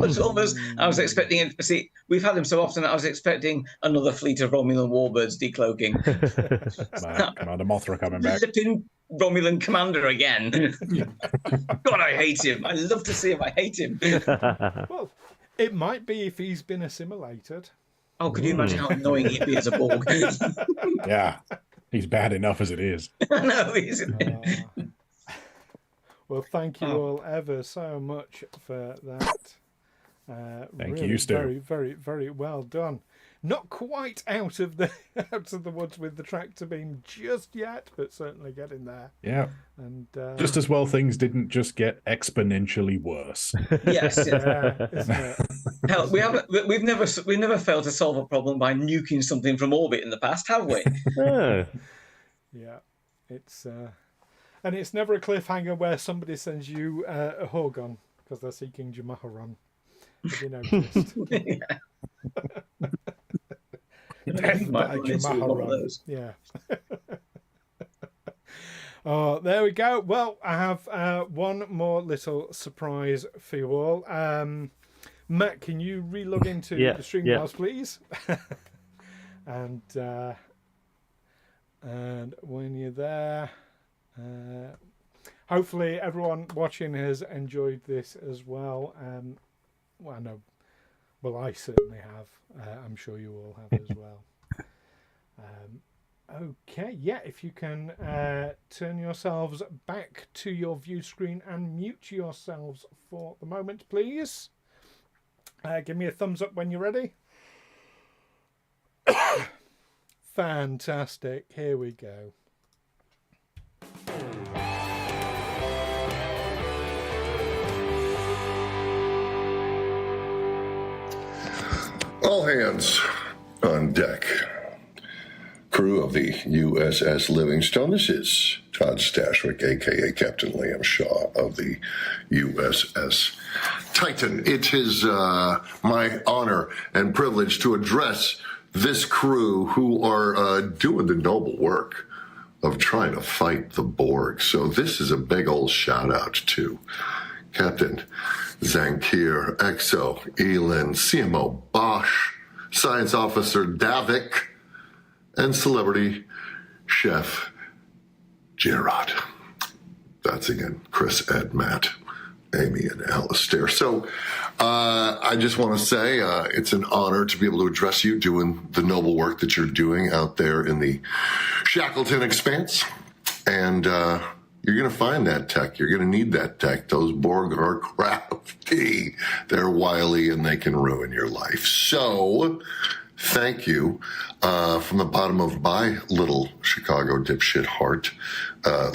was expecting it. See, we've had them so often that I was expecting another fleet of Romulan warbirds decloaking. Commander Mothra coming back. Flipping Romulan commander again. God, I hate him. I love to see him. I hate him. Well, it might be if he's been assimilated. Oh, could you imagine how annoying he'd be as a Borg? Yeah. He's bad enough as it is. No, he's. Well, thank you all ever so much for that. Thank Really you, Stu. Very, very, very well done. Not quite out of the woods with the tractor beam just yet, but certainly getting there. Yeah. And Just as well, things didn't just get exponentially worse. Yes. yeah, isn't it? Hell, we've never failed to solve a problem by nuking something from orbit in the past, have we? Oh. Yeah, it's and it's never a cliffhanger where somebody sends you a Horgon because they're seeking Jamaharon. Have you noticed? Death by Jamaharon. Yeah. Oh, there we go. Well, I have one more little surprise for you all. Matt, can you re-log into the Streamlabs, please? And when you're there, hopefully everyone watching has enjoyed this as well. Well, no, well, I certainly have. I'm sure you all have as well. Okay, yeah, if you can turn yourselves back to your view screen and mute yourselves for the moment, please. Give me a thumbs up when you're ready. Fantastic. Here we go. All hands on deck. Crew of the USS Livingstone. This is Todd Stashwick, a.k.a. Captain Liam Shaw of the USS Titan. It is my honor and privilege to address this crew who are doing the noble work of trying to fight the Borg. So this is a big old shout out to Captain Zankir, XO, Eelin, CMO Bosh, Science Officer Davok, and Celebrity Chef Jairrod. That's again Chris, Ed, Matt, Amy, and Alastair. So I just want to say it's an honor to be able to address you doing the noble work that you're doing out there in the Shackleton Expanse. And you're going to find that tech. You're going to need that tech. Those Borg are crafty. They're wily, and they can ruin your life. So thank you from the bottom of my little Chicago dipshit heart,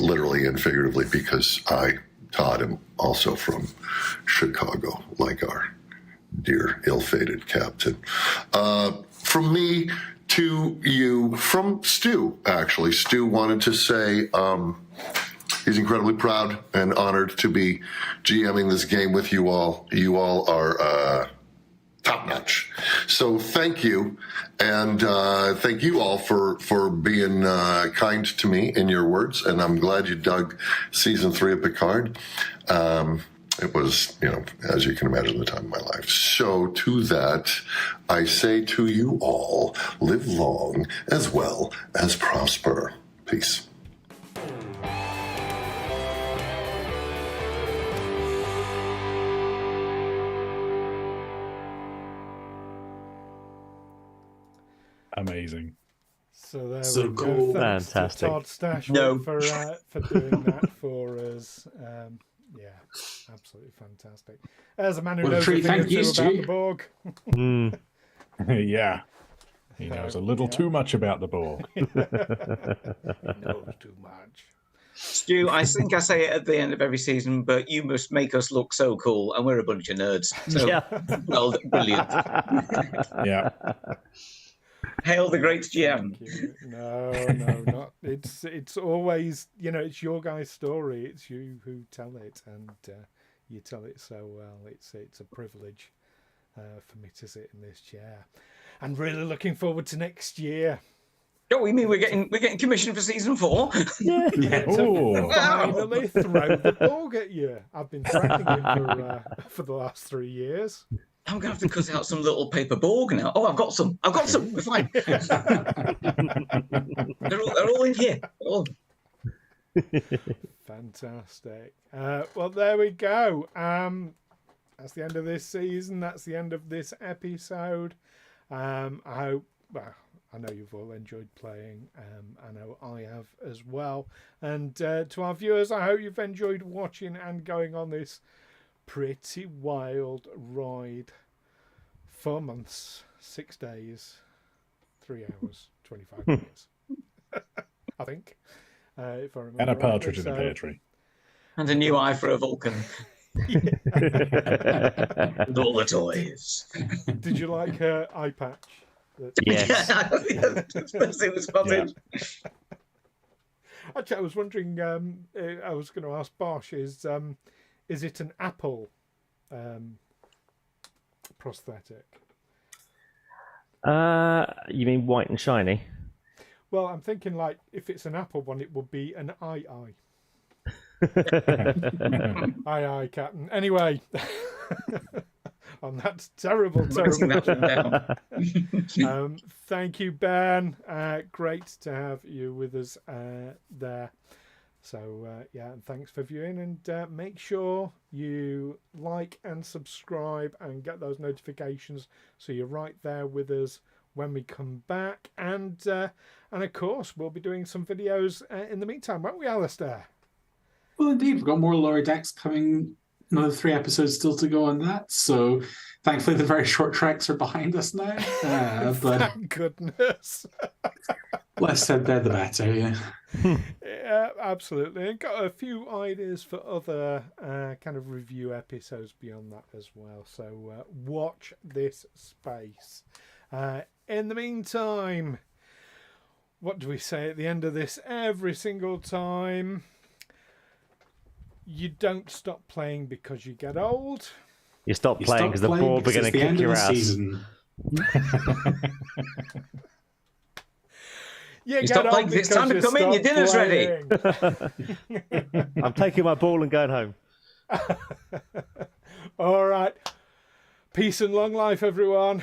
literally and figuratively, because I, Todd, am also from Chicago, like our dear ill-fated captain. From me to you, from Stu, actually. Stu wanted to say he's incredibly proud and honored to be GMing this game with you all. You all are top notch. So thank you. And thank you all for being kind to me in your words. And I'm glad you dug season 3 of Picard. It was, as you can imagine, the time of my life. So to that, I say to you all, live long as well as prosper. Peace. Amazing. So there So we cool. go. Thanks Fantastic. to Todd Stash No. for doing that for us. Yeah, absolutely fantastic. As a man who Well, knows a Tree, thing or thank you, two about Stu. the Borg. Mm. Yeah. He knows a little too much about the Borg. Knows too much. Stu, I think I say it at the end of every season, but you must make us look so cool, and we're a bunch of nerds. So, Yeah. well, brilliant. Yeah. Hail the great GM. Thank you. No, not. It's always, it's your guys' story. It's you who tell it, and you tell it so well. It's a privilege for me to sit in this chair, and really looking forward to next year. Oh, you mean we're getting commissioned for season 4? Yeah. Oh. Finally throw the Borg at you. I've been threatening him for the last 3 years. I'm going to have to cut out some little paper Borg now. Oh, I've got some. We're fine. they're all in here. Oh. Fantastic. Well, there we go. That's the end of this season. That's the end of this episode. I I know you've all enjoyed playing. I know I have as well. And to our viewers, I hope you've enjoyed watching and going on this pretty wild ride. 4 months, 6 days, 3 hours, 25 minutes. I think, if I remember. And a rightly. partridge in a pear tree. And a new eye for a Vulcan. And all the toys. Did you like her eye patch? Yes. It was spotted. Actually, I was wondering. I was going to ask Bosh: is it an apple prosthetic? You mean white and shiny? Well, I'm thinking like if it's an apple one, it would be an eye. Aye, Captain. Anyway, on that terrible thank you, Ben. Great to have you with us there. So yeah, and thanks for viewing, and make sure you like and subscribe and get those notifications so you're right there with us when we come back. And of course, we'll be doing some videos in the meantime, won't we, Alastair? Well, indeed, we've got more Lower Decks coming. Another 3 episodes still to go on that. So thankfully, the very short treks are behind us now. But thank goodness. less said there, the better. Yeah. Yeah, absolutely. And got a few ideas for other kind of review episodes beyond that as well. So watch this space. In the meantime, what do we say at the end of this every single time? You don't stop playing because you get old. You stop playing because the board are going to kick your ass. Season. You stop playing because it's time to come in. Your dinner's ready. I'm taking my ball and going home. All right. Peace and long life, everyone.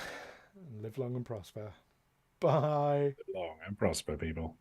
Live long and prosper. Bye. Live long and prosper, people.